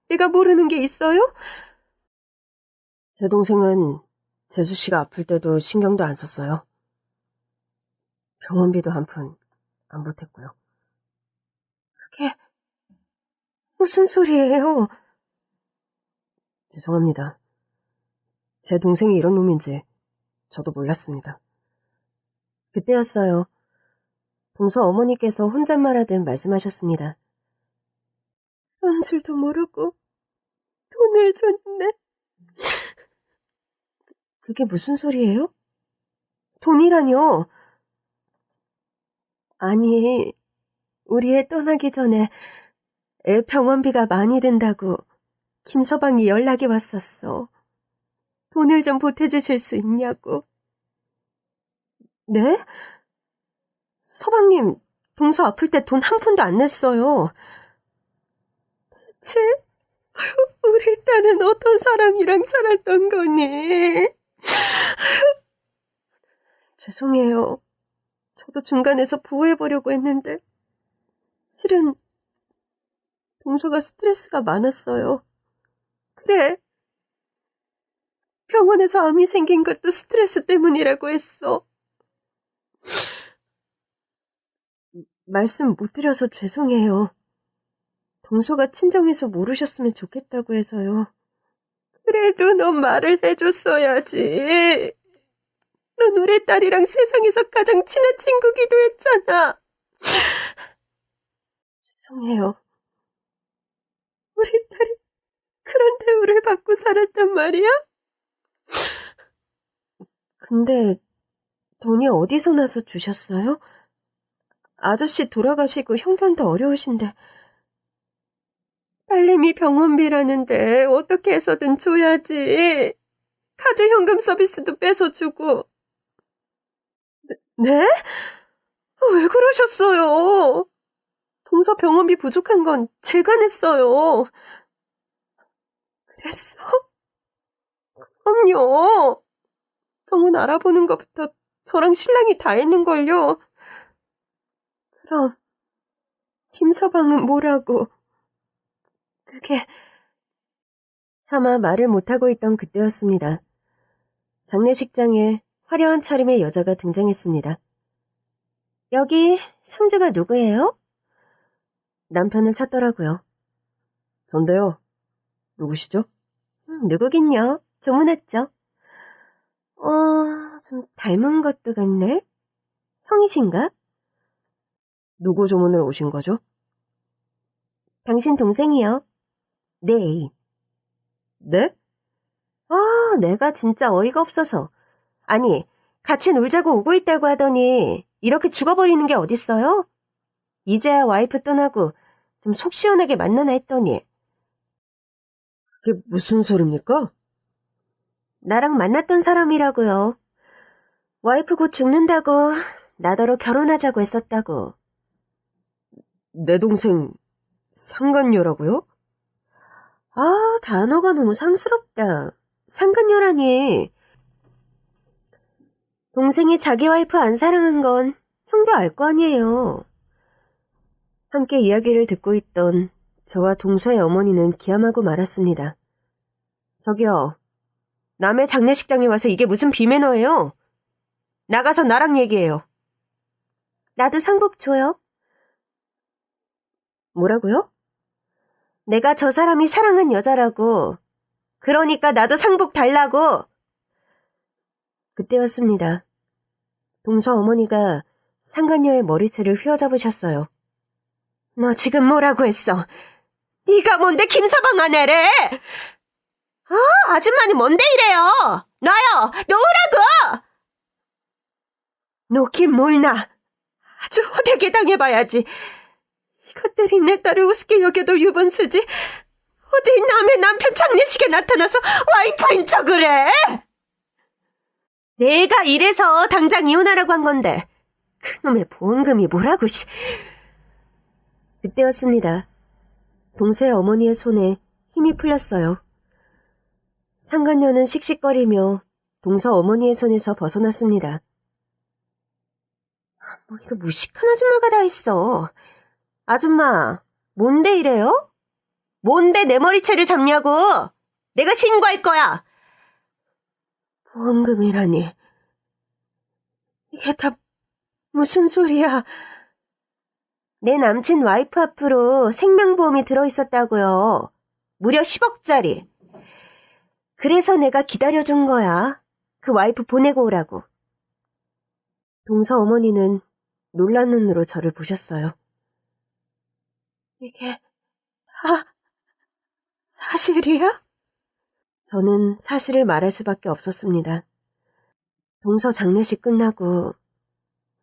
내가 모르는 게 있어요? 제 동생은 재수 씨가 아플 때도 신경도 안 썼어요. 병원비도 한 푼 안 보탰고요. 그게 무슨 소리예요? 죄송합니다. 제 동생이 이런 놈인지 저도 몰랐습니다. 그때였어요. 동서 어머니께서 혼잣말하듯 말씀하셨습니다. 그런 줄도 모르고 돈을 줬네. 그게 무슨 소리예요? 돈이라뇨? 아니, 우리 애 떠나기 전에 애 병원비가 많이 든다고 김서방이 연락이 왔었어. 돈을 좀 보태주실 수 있냐고. 네? 서방님, 동서 아플 때 돈 한 푼도 안 냈어요. 대체 우리 딸은 어떤 사람이랑 살았던 거니? 죄송해요. 저도 중간에서 보호해보려고 했는데 실은 동서가 스트레스가 많았어요. 그래, 병원에서 암이 생긴 것도 스트레스 때문이라고 했어. 말씀 못 드려서 죄송해요. 동서가 친정에서 모르셨으면 좋겠다고 해서요. 그래도 넌 말을 해줬어야지. 넌 우리 딸이랑 세상에서 가장 친한 친구기도 했잖아. 죄송해요. 우리 딸이 그런 대우를 받고 살았단 말이야? 근데 돈이 어디서 나서 주셨어요? 아저씨 돌아가시고 형편도 어려우신데. 딸내미 병원비라는데 어떻게 해서든 줘야지. 카드 현금 서비스도 뺏어주고. 네? 왜 그러셨어요? 동서 병원비 부족한 건 제가 냈어요. 그랬어? 그럼요. 병원 알아보는 것부터 저랑 신랑이 다 했는걸요. 그럼 김서방은 뭐라고? 그게... 차마 말을 못하고 있던 그때였습니다. 장례식장에 화려한 차림의 여자가 등장했습니다. 여기 상주가 누구예요? 남편을 찾더라고요. 전데요. 누구시죠? 누구긴요. 조문했죠. 좀 닮은 것도 같네. 형이신가? 누구 조문을 오신 거죠? 당신 동생이요. 네. 네? 내가 진짜 어이가 없어서. 아니, 같이 놀자고 오고 있다고 하더니 이렇게 죽어버리는 게 어딨어요? 이제야 와이프 떠나고 좀 속 시원하게 만나나 했더니. 그게 무슨 소리입니까? 나랑 만났던 사람이라고요. 와이프 곧 죽는다고 나더러 결혼하자고 했었다고. 내 동생 상간녀라고요? 단어가 너무 상스럽다. 상간녀라니. 동생이 자기 와이프 안 사랑한 건 형도 알 거 아니에요. 함께 이야기를 듣고 있던 저와 동서의 어머니는 기함하고 말았습니다. 저기요, 남의 장례식장에 와서 이게 무슨 비매너예요? 나가서 나랑 얘기해요. 나도 상복 줘요. 뭐라고요? 내가 저 사람이 사랑한 여자라고. 그러니까 나도 상복 달라고. 그때였습니다. 동서 어머니가 상간녀의 머리채를 휘어잡으셨어요. 너 지금 뭐라고 했어? 네가 뭔데 김서방 아내래? 아줌마는 뭔데 이래요? 놔요! 놓으라고! 놓긴 뭘 놔. 아주 호되게 당해봐야지. 이것들이 내 딸을 우습게 여겨도 유분수지. 어디 남의 남편 장례식에 나타나서 와이프인 척을 해? 내가 이래서 당장 이혼하라고 한 건데 그놈의 보험금이 뭐라고. 그때였습니다. 동서의 어머니의 손에 힘이 풀렸어요. 상간녀는 씩씩거리며 동서 어머니의 손에서 벗어났습니다. 이거 무식한 아줌마가 다 있어. 아줌마, 뭔데 이래요? 뭔데 내 머리채를 잡냐고? 내가 신고할 거야. 보험금이라니. 이게 다 무슨 소리야. 내 남친 와이프 앞으로 생명보험이 들어있었다고요. 무려 10억짜리. 그래서 내가 기다려준 거야. 그 와이프 보내고 오라고. 동서 어머니는 놀란 눈으로 저를 보셨어요. 이게 사실이야? 저는 사실을 말할 수밖에 없었습니다. 동서 장례식 끝나고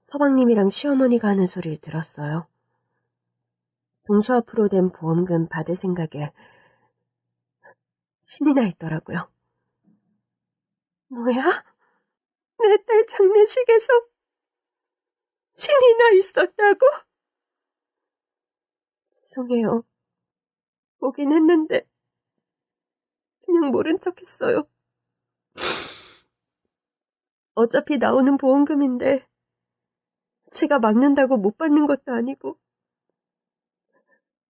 서방님이랑 시어머니가 하는 소리를 들었어요. 동서 앞으로 된 보험금 받을 생각에 신이 나 있더라고요. 뭐야? 내 딸 장례식에서 신이 나 있었다고? 죄송해요. 보긴 했는데 그냥 모른 척 했어요. 어차피 나오는 보험금인데 제가 막는다고 못 받는 것도 아니고,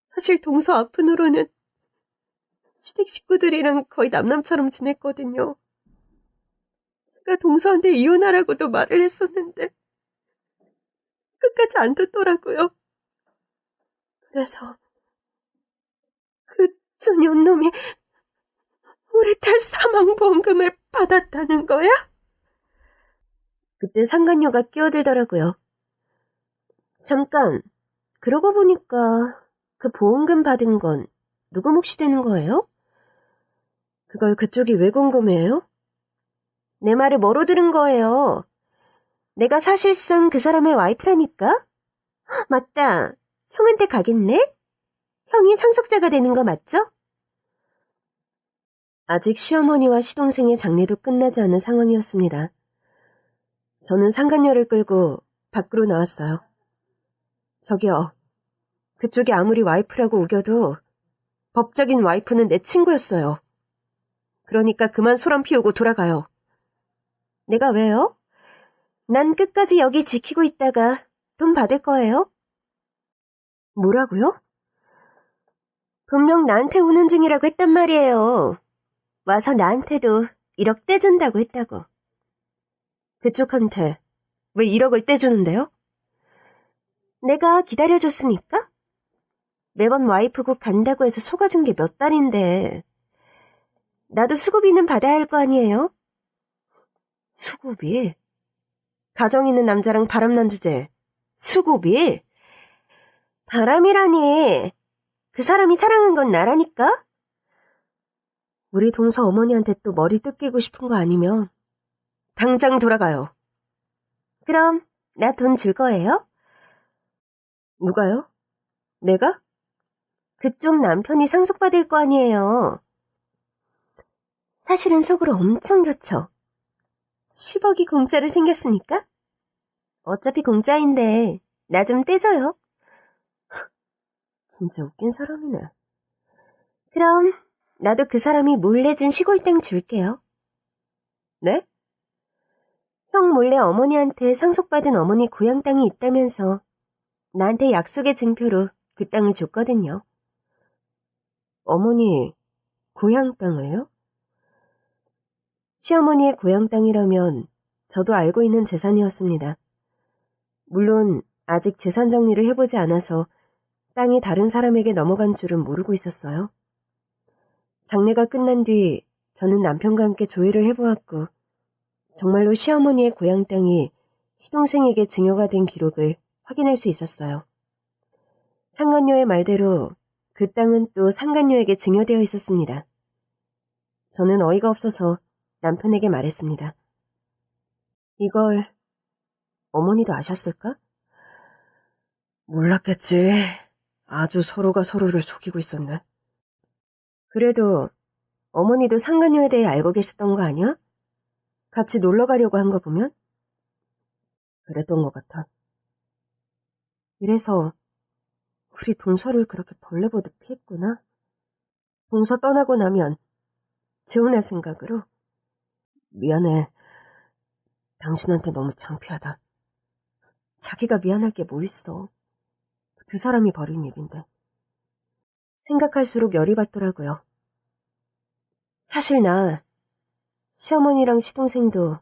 사실 동서 앞으로는 시댁 식구들이랑 거의 남남처럼 지냈거든요. 제가 동서한테 이혼하라고도 말을 했었는데 끝까지 안 듣더라고요. 그래서 그 준현놈이 우리 딸 사망보험금을 받았다는 거야? 그때 상간녀가 끼어들더라고요. 잠깐, 그러고 보니까 그 보험금 받은 건 누구 몫이 되는 거예요? 그걸 그쪽이 왜 궁금해요? 내 말을 뭐로 들은 거예요? 내가 사실상 그 사람의 와이프라니까? 맞다. 형한테 가겠네? 형이 상속자가 되는 거 맞죠? 아직 시어머니와 시동생의 장례도 끝나지 않은 상황이었습니다. 저는 상간녀를 끌고 밖으로 나왔어요. 저기요. 그쪽이 아무리 와이프라고 우겨도 법적인 와이프는 내 친구였어요. 그러니까 그만 소란 피우고 돌아가요. 내가 왜요? 난 끝까지 여기 지키고 있다가 돈 받을 거예요. 뭐라고요? 분명 나한테 우는 중이라고 했단 말이에요. 와서 나한테도 1억 떼준다고 했다고. 그쪽한테 왜 1억을 떼주는데요? 내가 기다려줬으니까? 매번 와이프고 간다고 해서 속아준 게 몇 달인데. 나도 수고비는 받아야 할 거 아니에요? 수고비? 가정 있는 남자랑 바람난 주제. 수고비? 바람이라니. 그 사람이 사랑한 건 나라니까? 우리 동서 어머니한테 또 머리 뜯기고 싶은 거 아니면 당장 돌아가요. 그럼 나 돈 줄 거예요? 누가요? 내가? 그쪽 남편이 상속받을 거 아니에요. 사실은 속으로 엄청 좋죠. 10억이 공짜로 생겼으니까? 어차피 공짜인데 나 좀 떼줘요. 진짜 웃긴 사람이네. 그럼 나도 그 사람이 몰래 준 시골 땅 줄게요. 네? 형 몰래 어머니한테 상속받은 어머니 고향 땅이 있다면서 나한테 약속의 증표로 그 땅을 줬거든요. 어머니 고향 땅을요? 시어머니의 고향 땅이라면 저도 알고 있는 재산이었습니다. 물론 아직 재산 정리를 해보지 않아서 땅이 다른 사람에게 넘어간 줄은 모르고 있었어요. 장례가 끝난 뒤 저는 남편과 함께 조회를 해보았고 정말로 시어머니의 고향 땅이 시동생에게 증여가 된 기록을 확인할 수 있었어요. 상간녀의 말대로 그 땅은 또 상간녀에게 증여되어 있었습니다. 저는 어이가 없어서 남편에게 말했습니다. 이걸 어머니도 아셨을까? 몰랐겠지. 아주 서로가 서로를 속이고 있었네. 그래도 어머니도 상간녀에 대해 알고 계셨던 거 아니야? 같이 놀러 가려고 한 거 보면? 그랬던 것 같아. 이래서 우리 동서를 그렇게 벌레 보듯 피했구나. 동서 떠나고 나면 재혼할 생각으로. 미안해. 당신한테 너무 창피하다. 자기가 미안할 게 뭐 있어. 두 사람이 벌인 일인데. 생각할수록 열이 받더라고요. 사실 나 시어머니랑 시동생도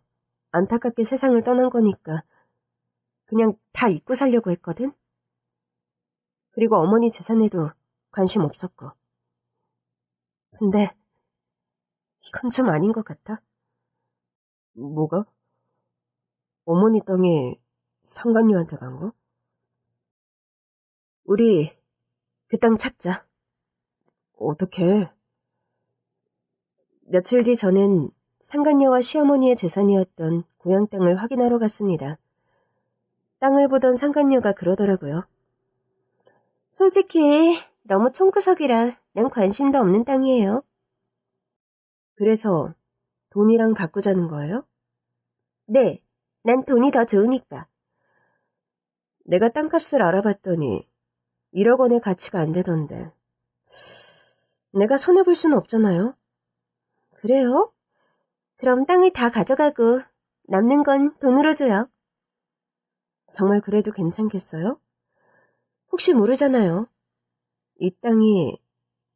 안타깝게 세상을 떠난 거니까 그냥 다 잊고 살려고 했거든. 그리고 어머니 재산에도 관심 없었고. 근데 이건 좀 아닌 것 같아. 뭐가? 어머니 땅이 상간녀한테 간 거? 우리 그 땅 찾자. 어떻게? 며칠 뒤 저는 상간녀와 시어머니의 재산이었던 고향 땅을 확인하러 갔습니다. 땅을 보던 상간녀가 그러더라고요. 솔직히 너무 총구석이라 난 관심도 없는 땅이에요. 그래서 돈이랑 바꾸자는 거예요? 네, 난 돈이 더 좋으니까. 내가 땅값을 알아봤더니 1억 원의 가치가 안 되던데. 내가 손해볼 수는 없잖아요. 그래요? 그럼 땅을 다 가져가고 남는 건 돈으로 줘요. 정말 그래도 괜찮겠어요? 혹시 모르잖아요. 이 땅이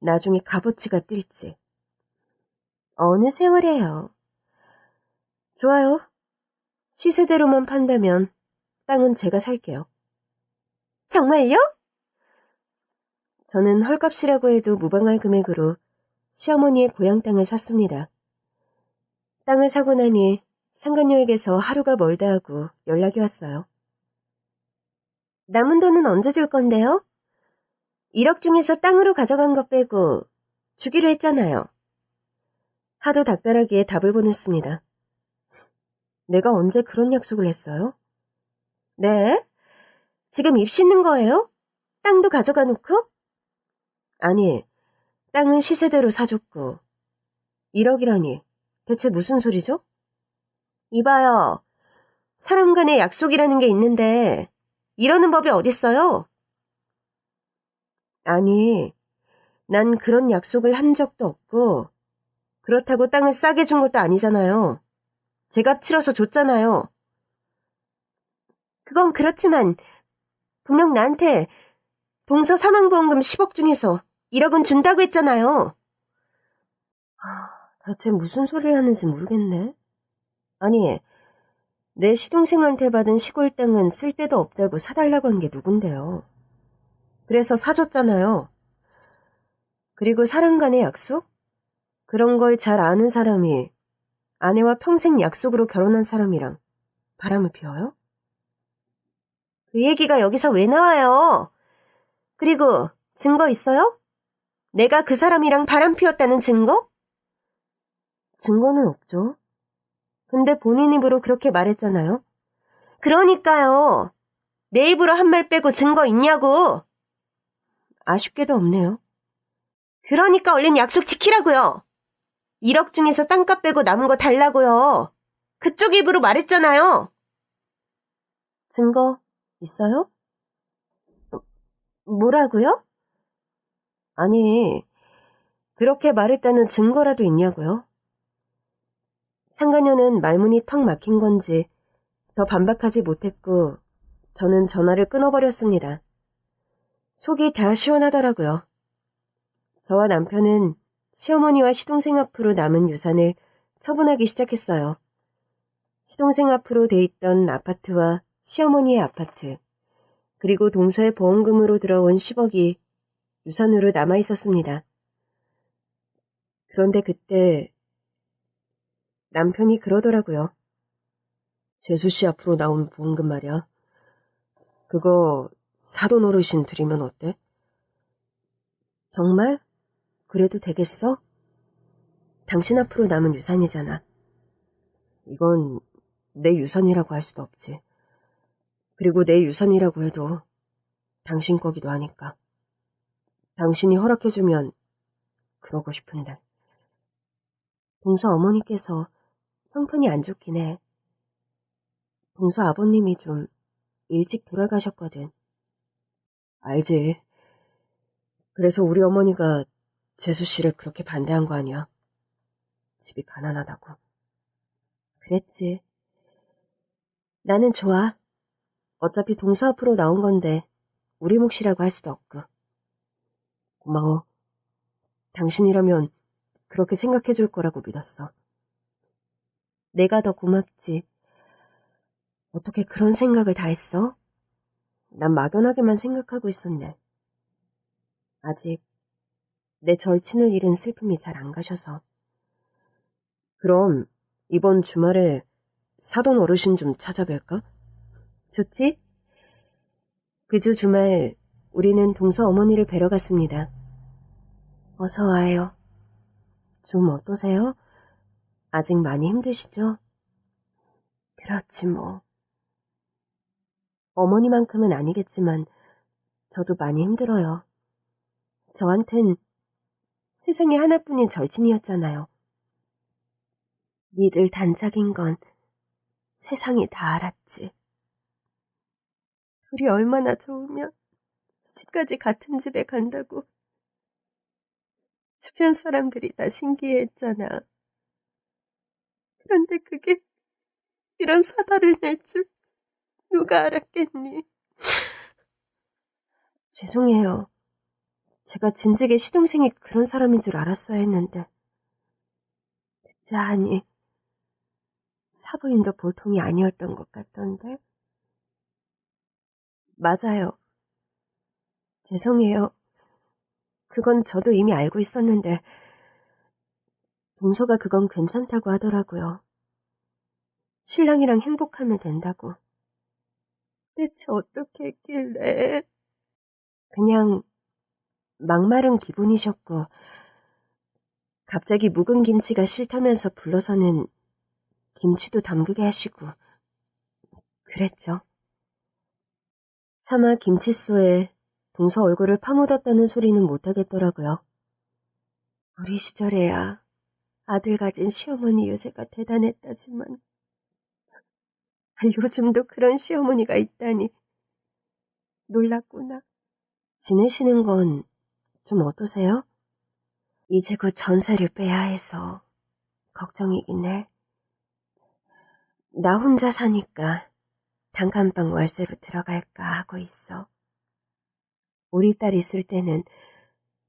나중에 값어치가 뛸지. 어느 세월이에요. 좋아요. 시세대로만 판다면 땅은 제가 살게요. 정말요? 저는 헐값이라고 해도 무방할 금액으로 시어머니의 고향 땅을 샀습니다. 땅을 사고 나니 상간녀에게서 하루가 멀다 하고 연락이 왔어요. 남은 돈은 언제 줄 건데요? 1억 중에서 땅으로 가져간 것 빼고 주기로 했잖아요. 하도 닥달하기에 답을 보냈습니다. 내가 언제 그런 약속을 했어요? 네? 지금 입 씻는 거예요? 땅도 가져가 놓고? 아니, 땅은 시세대로 사줬고 1억이라니 대체 무슨 소리죠? 이봐요. 사람 간의 약속이라는 게 있는데 이러는 법이 어딨어요? 아니, 난 그런 약속을 한 적도 없고 그렇다고 땅을 싸게 준 것도 아니잖아요. 제값 치러서 줬잖아요. 그건 그렇지만 분명 나한테 동서 사망보험금 10억 중에서 1억은 준다고 했잖아요. 대체 무슨 소리를 하는지 모르겠네. 아니, 내 시동생한테 받은 시골 땅은 쓸데도 없다고 사달라고 한 게 누군데요. 그래서 사줬잖아요. 그리고 사람 간의 약속? 그런 걸 잘 아는 사람이 아내와 평생 약속으로 결혼한 사람이랑 바람을 피워요? 그 얘기가 여기서 왜 나와요? 그리고 증거 있어요? 내가 그 사람이랑 바람 피웠다는 증거? 증거는 없죠. 근데 본인 입으로 그렇게 말했잖아요. 그러니까요. 내 입으로 한 말 빼고 증거 있냐고. 아쉽게도 없네요. 그러니까 얼른 약속 지키라고요. 1억 중에서 땅값 빼고 남은 거 달라고요. 그쪽 입으로 말했잖아요. 증거 있어요? 뭐라고요? 아니, 그렇게 말했다는 증거라도 있냐고요? 상간녀는 말문이 턱 막힌 건지 더 반박하지 못했고 저는 전화를 끊어버렸습니다. 속이 다 시원하더라고요. 저와 남편은 시어머니와 시동생 앞으로 남은 유산을 처분하기 시작했어요. 시동생 앞으로 돼 있던 아파트와 시어머니의 아파트, 그리고 동서의 보험금으로 들어온 10억이 유산으로 남아있었습니다. 그런데 그때 남편이 그러더라고요. 재수씨 앞으로 나온 보험금 말이야. 그거 사돈 어르신 드리면 어때? 정말? 그래도 되겠어? 당신 앞으로 남은 유산이잖아. 이건 내 유산이라고 할 수도 없지. 그리고 내 유산이라고 해도 당신 거기도 하니까. 당신이 허락해주면 그러고 싶은데. 동서 어머니께서 형편이 안 좋긴 해. 동서 아버님이 좀 일찍 돌아가셨거든. 알지. 그래서 우리 어머니가 재수 씨를 그렇게 반대한 거 아니야. 집이 가난하다고. 그랬지. 나는 좋아. 어차피 동서 앞으로 나온 건데 우리 몫이라고 할 수도 없고. 고마워. 당신이라면 그렇게 생각해 줄 거라고 믿었어. 내가 더 고맙지. 어떻게 그런 생각을 다 했어? 난 막연하게만 생각하고 있었네. 아직 내 절친을 잃은 슬픔이 잘 안 가셔서. 그럼 이번 주말에 사돈 어르신 좀 찾아뵐까? 좋지? 그 주 주말 우리는 동서 어머니를 뵈러 갔습니다. 어서 와요. 좀 어떠세요? 아직 많이 힘드시죠? 그렇지 뭐. 어머니만큼은 아니겠지만 저도 많이 힘들어요. 저한텐 세상에 하나뿐인 절친이었잖아요. 니들 단짝인 건 세상이 다 알았지. 둘이 얼마나 좋으면 시집까지 같은 집에 간다고 주변 사람들이 다 신기해했잖아. 그런데 그게 이런 사달을 낼 줄 누가 알았겠니? 죄송해요. 제가 진즉에 시동생이 그런 사람인 줄 알았어야 했는데. 듣자 하니 사부인도 보통이 아니었던 것 같던데. 맞아요. 죄송해요. 그건 저도 이미 알고 있었는데 동서가 그건 괜찮다고 하더라고요. 신랑이랑 행복하면 된다고. 대체 어떻게 했길래? 그냥 막마른 기분이셨고 갑자기 묵은 김치가 싫다면서 불러서는 김치도 담그게 하시고 그랬죠. 차마 김칫소에 동서 얼굴을 파묻었다는 소리는 못하겠더라고요. 우리 시절에야 아들 가진 시어머니 유세가 대단했다지만 요즘도 그런 시어머니가 있다니 놀랐구나. 지내시는 건 좀 어떠세요? 이제 곧 전세를 빼야 해서 걱정이긴 해. 나 혼자 사니까 단칸방 월세로 들어갈까 하고 있어. 우리 딸 있을 때는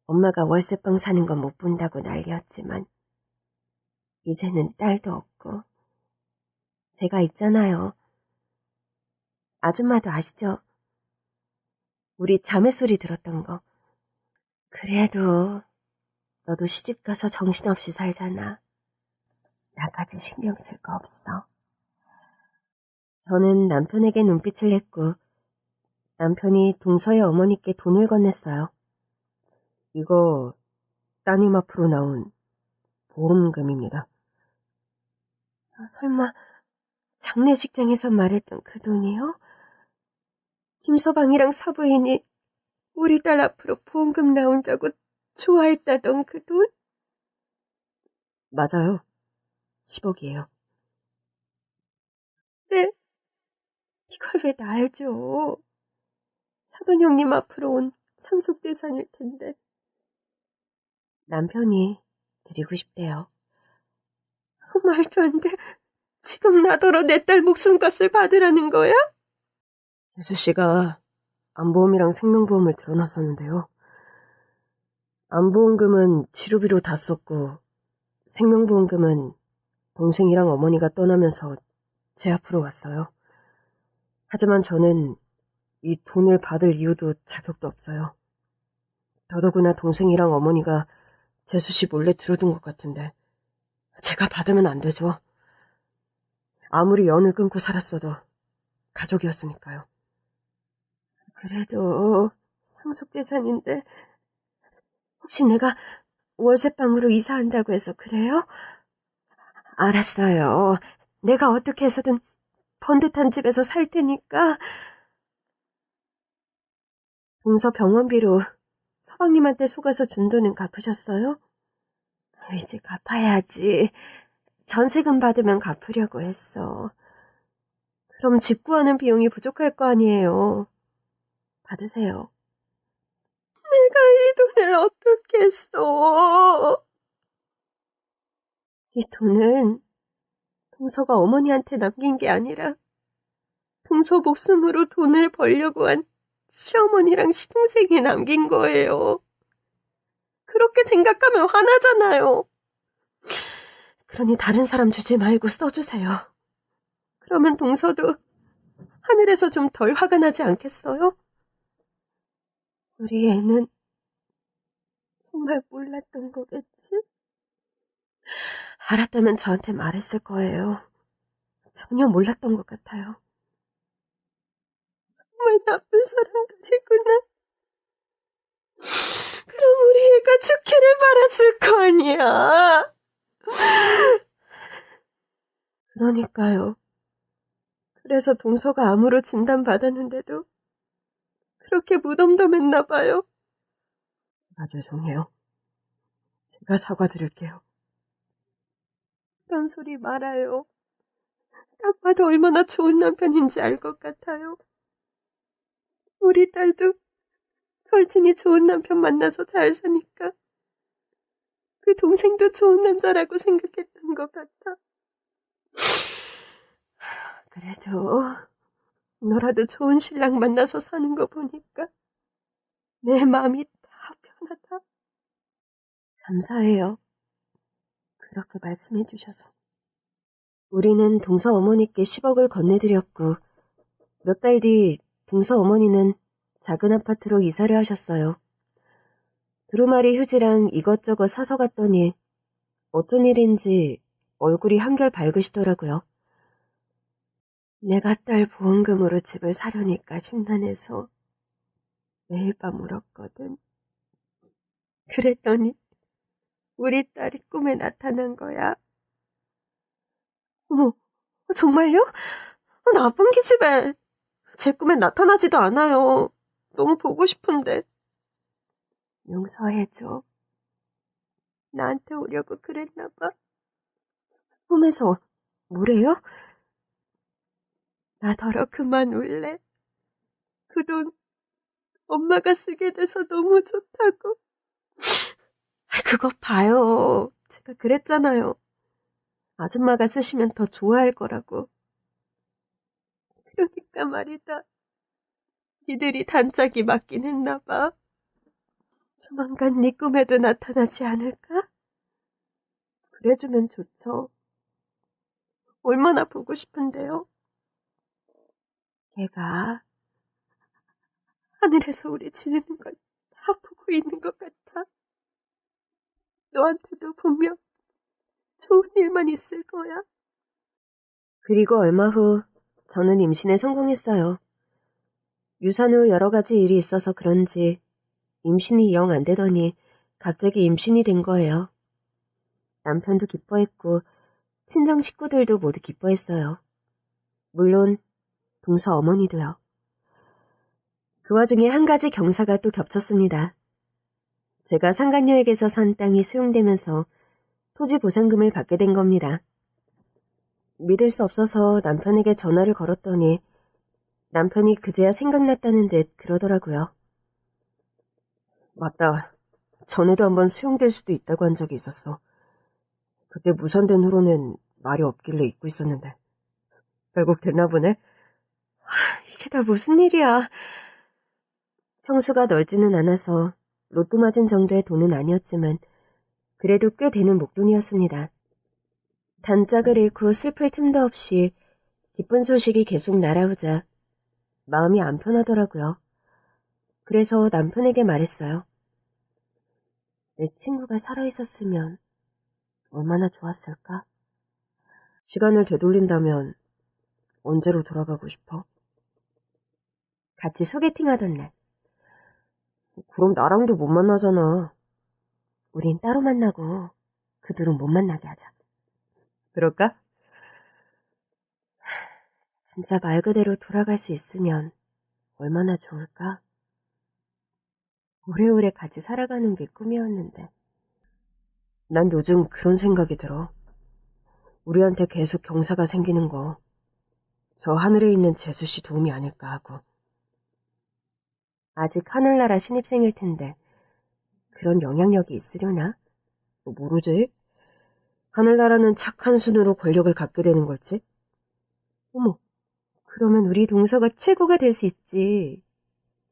엄마가 월세방 사는 건 못 본다고 난리였지만 이제는 딸도 없고 제가 있잖아요. 아줌마도 아시죠? 우리 자매 소리 들었던 거. 그래도 너도 시집가서 정신없이 살잖아. 나까지 신경 쓸 거 없어. 저는 남편에게 눈빛을 냈고 남편이 동서의 어머니께 돈을 건넸어요. 이거 따님 앞으로 나온 보험금입니다. 설마 장례식장에서 말했던 그 돈이요? 김서방이랑 사부인이 우리 딸 앞으로 보험금 나온다고 좋아했다던 그 돈? 맞아요. 10억이에요. 네, 이걸 왜 날 줘? 사돈 형님 앞으로 온 상속재산일 텐데. 남편이 드리고 싶대요. 말도 안 돼. 지금 나더러 내 딸 목숨값을 받으라는 거야? 재수씨가 안보험이랑 생명보험을 들어놨었는데요. 안보험금은 치료비로 다 썼고 생명보험금은 동생이랑 어머니가 떠나면서 제 앞으로 왔어요. 하지만 저는 이 돈을 받을 이유도 자격도 없어요. 더더구나 동생이랑 어머니가 재수씨 몰래 들어둔 것 같은데 제가 받으면 안 되죠. 아무리 연을 끊고 살았어도 가족이었으니까요. 그래도 상속재산인데 혹시 내가 월세방으로 이사한다고 해서 그래요? 알았어요. 내가 어떻게 해서든 번듯한 집에서 살 테니까. 동서 병원비로 서방님한테 속아서 준 돈은 갚으셨어요? 이제 갚아야지. 전세금 받으면 갚으려고 했어. 그럼 집 구하는 비용이 부족할 거 아니에요. 받으세요. 내가 이 돈을 어떻게 써? 이 돈은 동서가 어머니한테 남긴 게 아니라 동서 목숨으로 돈을 벌려고 한 시어머니랑 시동생이 남긴 거예요. 그렇게 생각하면 화나잖아요. 그러니 다른 사람 주지 말고 써주세요. 그러면 동서도 하늘에서 좀 덜 화가 나지 않겠어요? 우리 애는 정말 몰랐던 거겠지? 알았다면 저한테 말했을 거예요. 전혀 몰랐던 것 같아요. 정말 나쁜 사람들이구나. 그럼 우리 애가 죽기를 바랐을 거 아니야. 그러니까요. 그래서 동서가 암으로 진단받았는데도 그렇게 무덤덤했나 봐요. 제가 죄송해요. 제가 사과드릴게요. 그런 소리 말아요. 딱 봐도 얼마나 좋은 남편인지 알 것 같아요. 우리 딸도 절친이 좋은 남편 만나서 잘 사니까 그 동생도 좋은 남자라고 생각했던 것 같아. 그래도 너라도 좋은 신랑 만나서 사는 거 보니까 내 마음이 다 편하다. 감사해요. 그렇게 말씀해 주셔서. 우리는 동서 어머니께 10억을 건네드렸고 몇 달 뒤 동서 어머니는 작은 아파트로 이사를 하셨어요. 두루마리 휴지랑 이것저것 사서 갔더니 어떤 일인지 얼굴이 한결 밝으시더라고요. 내가 딸 보험금으로 집을 사려니까 심란해서 매일 밤 울었거든. 그랬더니 우리 딸이 꿈에 나타난 거야. 어머, 정말요? 나쁜 기집애. 제 꿈에 나타나지도 않아요. 너무 보고 싶은데. 용서해줘. 나한테 오려고 그랬나 봐. 꿈에서 뭐래요? 나더러 그만 울래. 그 돈 엄마가 쓰게 돼서 너무 좋다고. 그거 봐요. 제가 그랬잖아요. 아줌마가 쓰시면 더 좋아할 거라고. 그러니까 말이다. 니들이 단짝이 맞긴 했나 봐. 조만간 네 꿈에도 나타나지 않을까? 그래주면 좋죠. 얼마나 보고 싶은데요. 걔가 하늘에서 우리 지내는 걸 다 보고 있는 것 같아. 너한테도 분명 좋은 일만 있을 거야. 그리고 얼마 후 저는 임신에 성공했어요. 유산 후 여러 가지 일이 있어서 그런지 임신이 영 안 되더니 갑자기 임신이 된 거예요. 남편도 기뻐했고 친정 식구들도 모두 기뻐했어요. 물론 동서 어머니도요. 그 와중에 한 가지 경사가 또 겹쳤습니다. 제가 상간녀에게서 산 땅이 수용되면서 토지 보상금을 받게 된 겁니다. 믿을 수 없어서 남편에게 전화를 걸었더니 남편이 그제야 생각났다는 듯 그러더라고요. 맞다. 전에도 한번 수용될 수도 있다고 한 적이 있었어. 그때 무산된 후로는 말이 없길래 잊고 있었는데. 결국 됐나 보네? 이게 다 무슨 일이야. 평수가 넓지는 않아서 로또 맞은 정도의 돈은 아니었지만 그래도 꽤 되는 목돈이었습니다. 단짝을 잃고 슬플 틈도 없이 기쁜 소식이 계속 날아오자 마음이 안 편하더라고요. 그래서 남편에게 말했어요. 내 친구가 살아있었으면 얼마나 좋았을까? 시간을 되돌린다면 언제로 돌아가고 싶어? 같이 소개팅하던 날. 그럼 나랑도 못 만나잖아. 우린 따로 만나고 그 둘은 못 만나게 하자. 그럴까? 진짜 말 그대로 돌아갈 수 있으면 얼마나 좋을까? 오래오래 같이 살아가는 게 꿈이었는데. 난 요즘 그런 생각이 들어. 우리한테 계속 경사가 생기는 거 저 하늘에 있는 재수씨 도움이 아닐까 하고. 아직 하늘나라 신입생일 텐데 그런 영향력이 있으려나? 모르지. 하늘나라는 착한 순으로 권력을 갖게 되는 걸지? 어머, 그러면 우리 동서가 최고가 될 수 있지.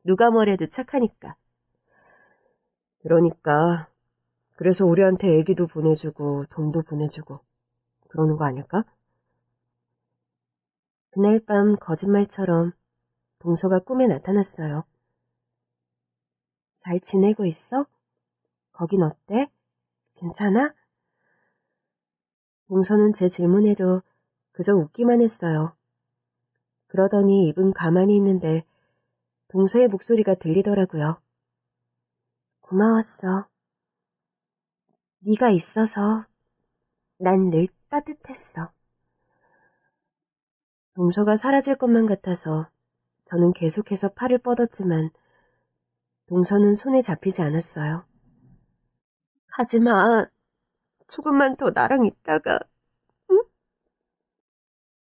누가 뭐래도 착하니까. 그러니까 그래서 우리한테 애기도 보내주고 돈도 보내주고 그러는 거 아닐까? 그날 밤 거짓말처럼 동서가 꿈에 나타났어요. 잘 지내고 있어? 거긴 어때? 괜찮아? 동서는 제 질문에도 그저 웃기만 했어요. 그러더니 입은 가만히 있는데 동서의 목소리가 들리더라고요. 고마웠어. 네가 있어서 난 늘 따뜻했어. 동서가 사라질 것만 같아서 저는 계속해서 팔을 뻗었지만 동서는 손에 잡히지 않았어요. 하지마. 조금만 더 나랑 있다가, 응?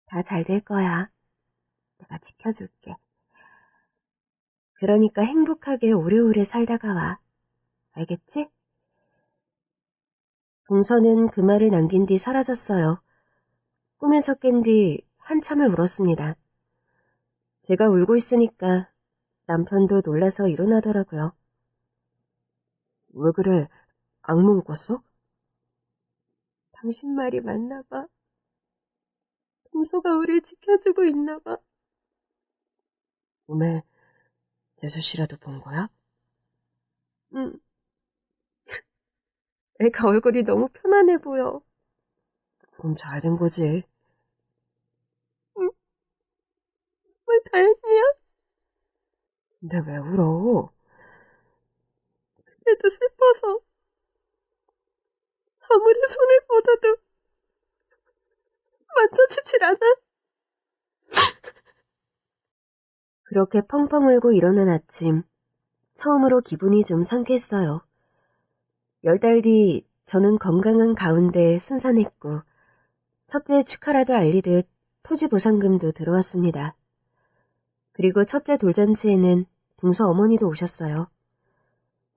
다 잘 될 거야. 내가 지켜줄게. 그러니까 행복하게 오래오래 살다가 와. 알겠지? 동서는 그 말을 남긴 뒤 사라졌어요. 꿈에서 깬 뒤 한참을 울었습니다. 제가 울고 있으니까 남편도 놀라서 일어나더라고요. 왜 그래? 악몽 꿨어? 당신 말이 맞나 봐. 동서가 우릴 지켜주고 있나 봐. 꿈에 재수 씨라도 본 거야? 응. 애가 얼굴이 너무 편안해 보여. 그럼 잘 된 거지. 응. 정말 다행이야. 근데 왜 울어? 그래도 슬퍼서. 아무리 손을 뻗어도 만져주질 않아. 그렇게 펑펑 울고 일어난 아침, 처음으로 기분이 좀 상쾌했어요. 10달 뒤 저는 건강한 가운데 순산했고 첫째 축하라도 알리듯 토지 보상금도 들어왔습니다. 그리고 첫째 돌잔치에는 동서 어머니도 오셨어요.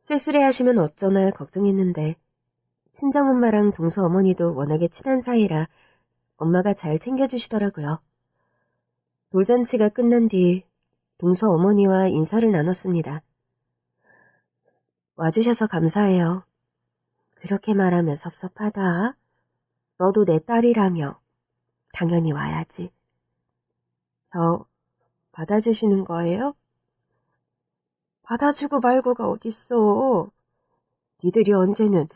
쓸쓸해하시면 어쩌나 걱정했는데 친정엄마랑 동서 어머니도 워낙에 친한 사이라 엄마가 잘 챙겨주시더라고요. 돌잔치가 끝난 뒤 동서 어머니와 인사를 나눴습니다. 와주셔서 감사해요. 그렇게 말하면 섭섭하다. 너도 내 딸이라며. 당연히 와야지. 저 받아주시는 거예요? 받아주고 말고가 어딨어. 니들이 언제는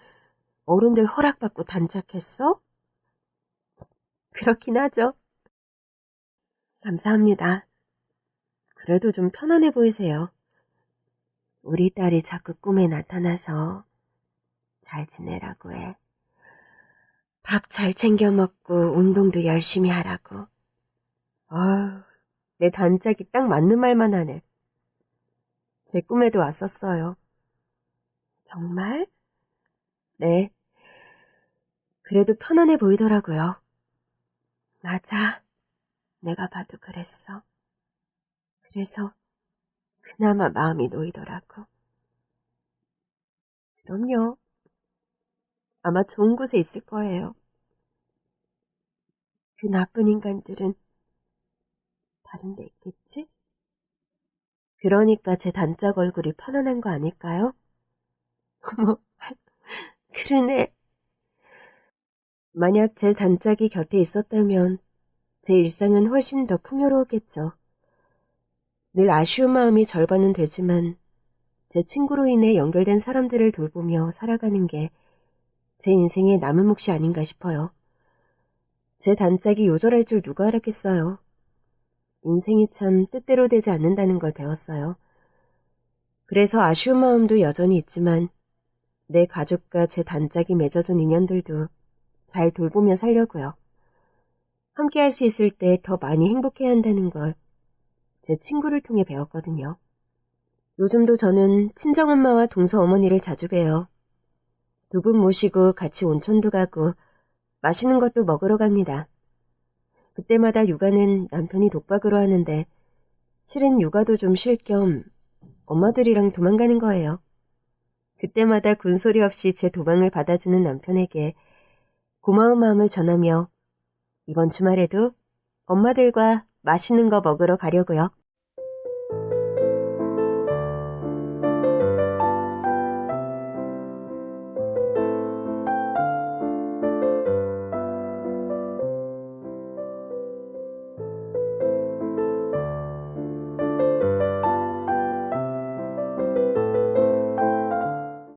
어른들 허락받고 단짝했어? 그렇긴 하죠. 감사합니다. 그래도 좀 편안해 보이세요. 우리 딸이 자꾸 꿈에 나타나서 잘 지내라고 해. 밥 잘 챙겨 먹고 운동도 열심히 하라고. 아유, 내 단짝이 딱 맞는 말만 하네. 제 꿈에도 왔었어요. 정말? 네. 그래도 편안해 보이더라고요. 맞아. 내가 봐도 그랬어. 그래서 그나마 마음이 놓이더라고. 그럼요. 아마 좋은 곳에 있을 거예요. 그 나쁜 인간들은 다른 데 있겠지? 그러니까 제 단짝 얼굴이 편안한 거 아닐까요? 어머, 그러네. 만약 제 단짝이 곁에 있었다면 제 일상은 훨씬 더 풍요로웠겠죠. 늘 아쉬운 마음이 절반은 되지만 제 친구로 인해 연결된 사람들을 돌보며 살아가는 게 제 인생의 남은 몫이 아닌가 싶어요. 제 단짝이 요절할 줄 누가 알았겠어요. 인생이 참 뜻대로 되지 않는다는 걸 배웠어요. 그래서 아쉬운 마음도 여전히 있지만 내 가족과 제 단짝이 맺어준 인연들도 잘 돌보며 살려고요. 함께 할 수 있을 때 더 많이 행복해야 한다는 걸 제 친구를 통해 배웠거든요. 요즘도 저는 친정엄마와 동서 어머니를 자주 봬요. 두 분 모시고 같이 온천도 가고 맛있는 것도 먹으러 갑니다. 그때마다 육아는 남편이 독박으로 하는데 실은 육아도 좀 쉴 겸 엄마들이랑 도망가는 거예요. 그때마다 군소리 없이 제 도망을 받아주는 남편에게 고마운 마음을 전하며 이번 주말에도 엄마들과 맛있는 거 먹으러 가려고요.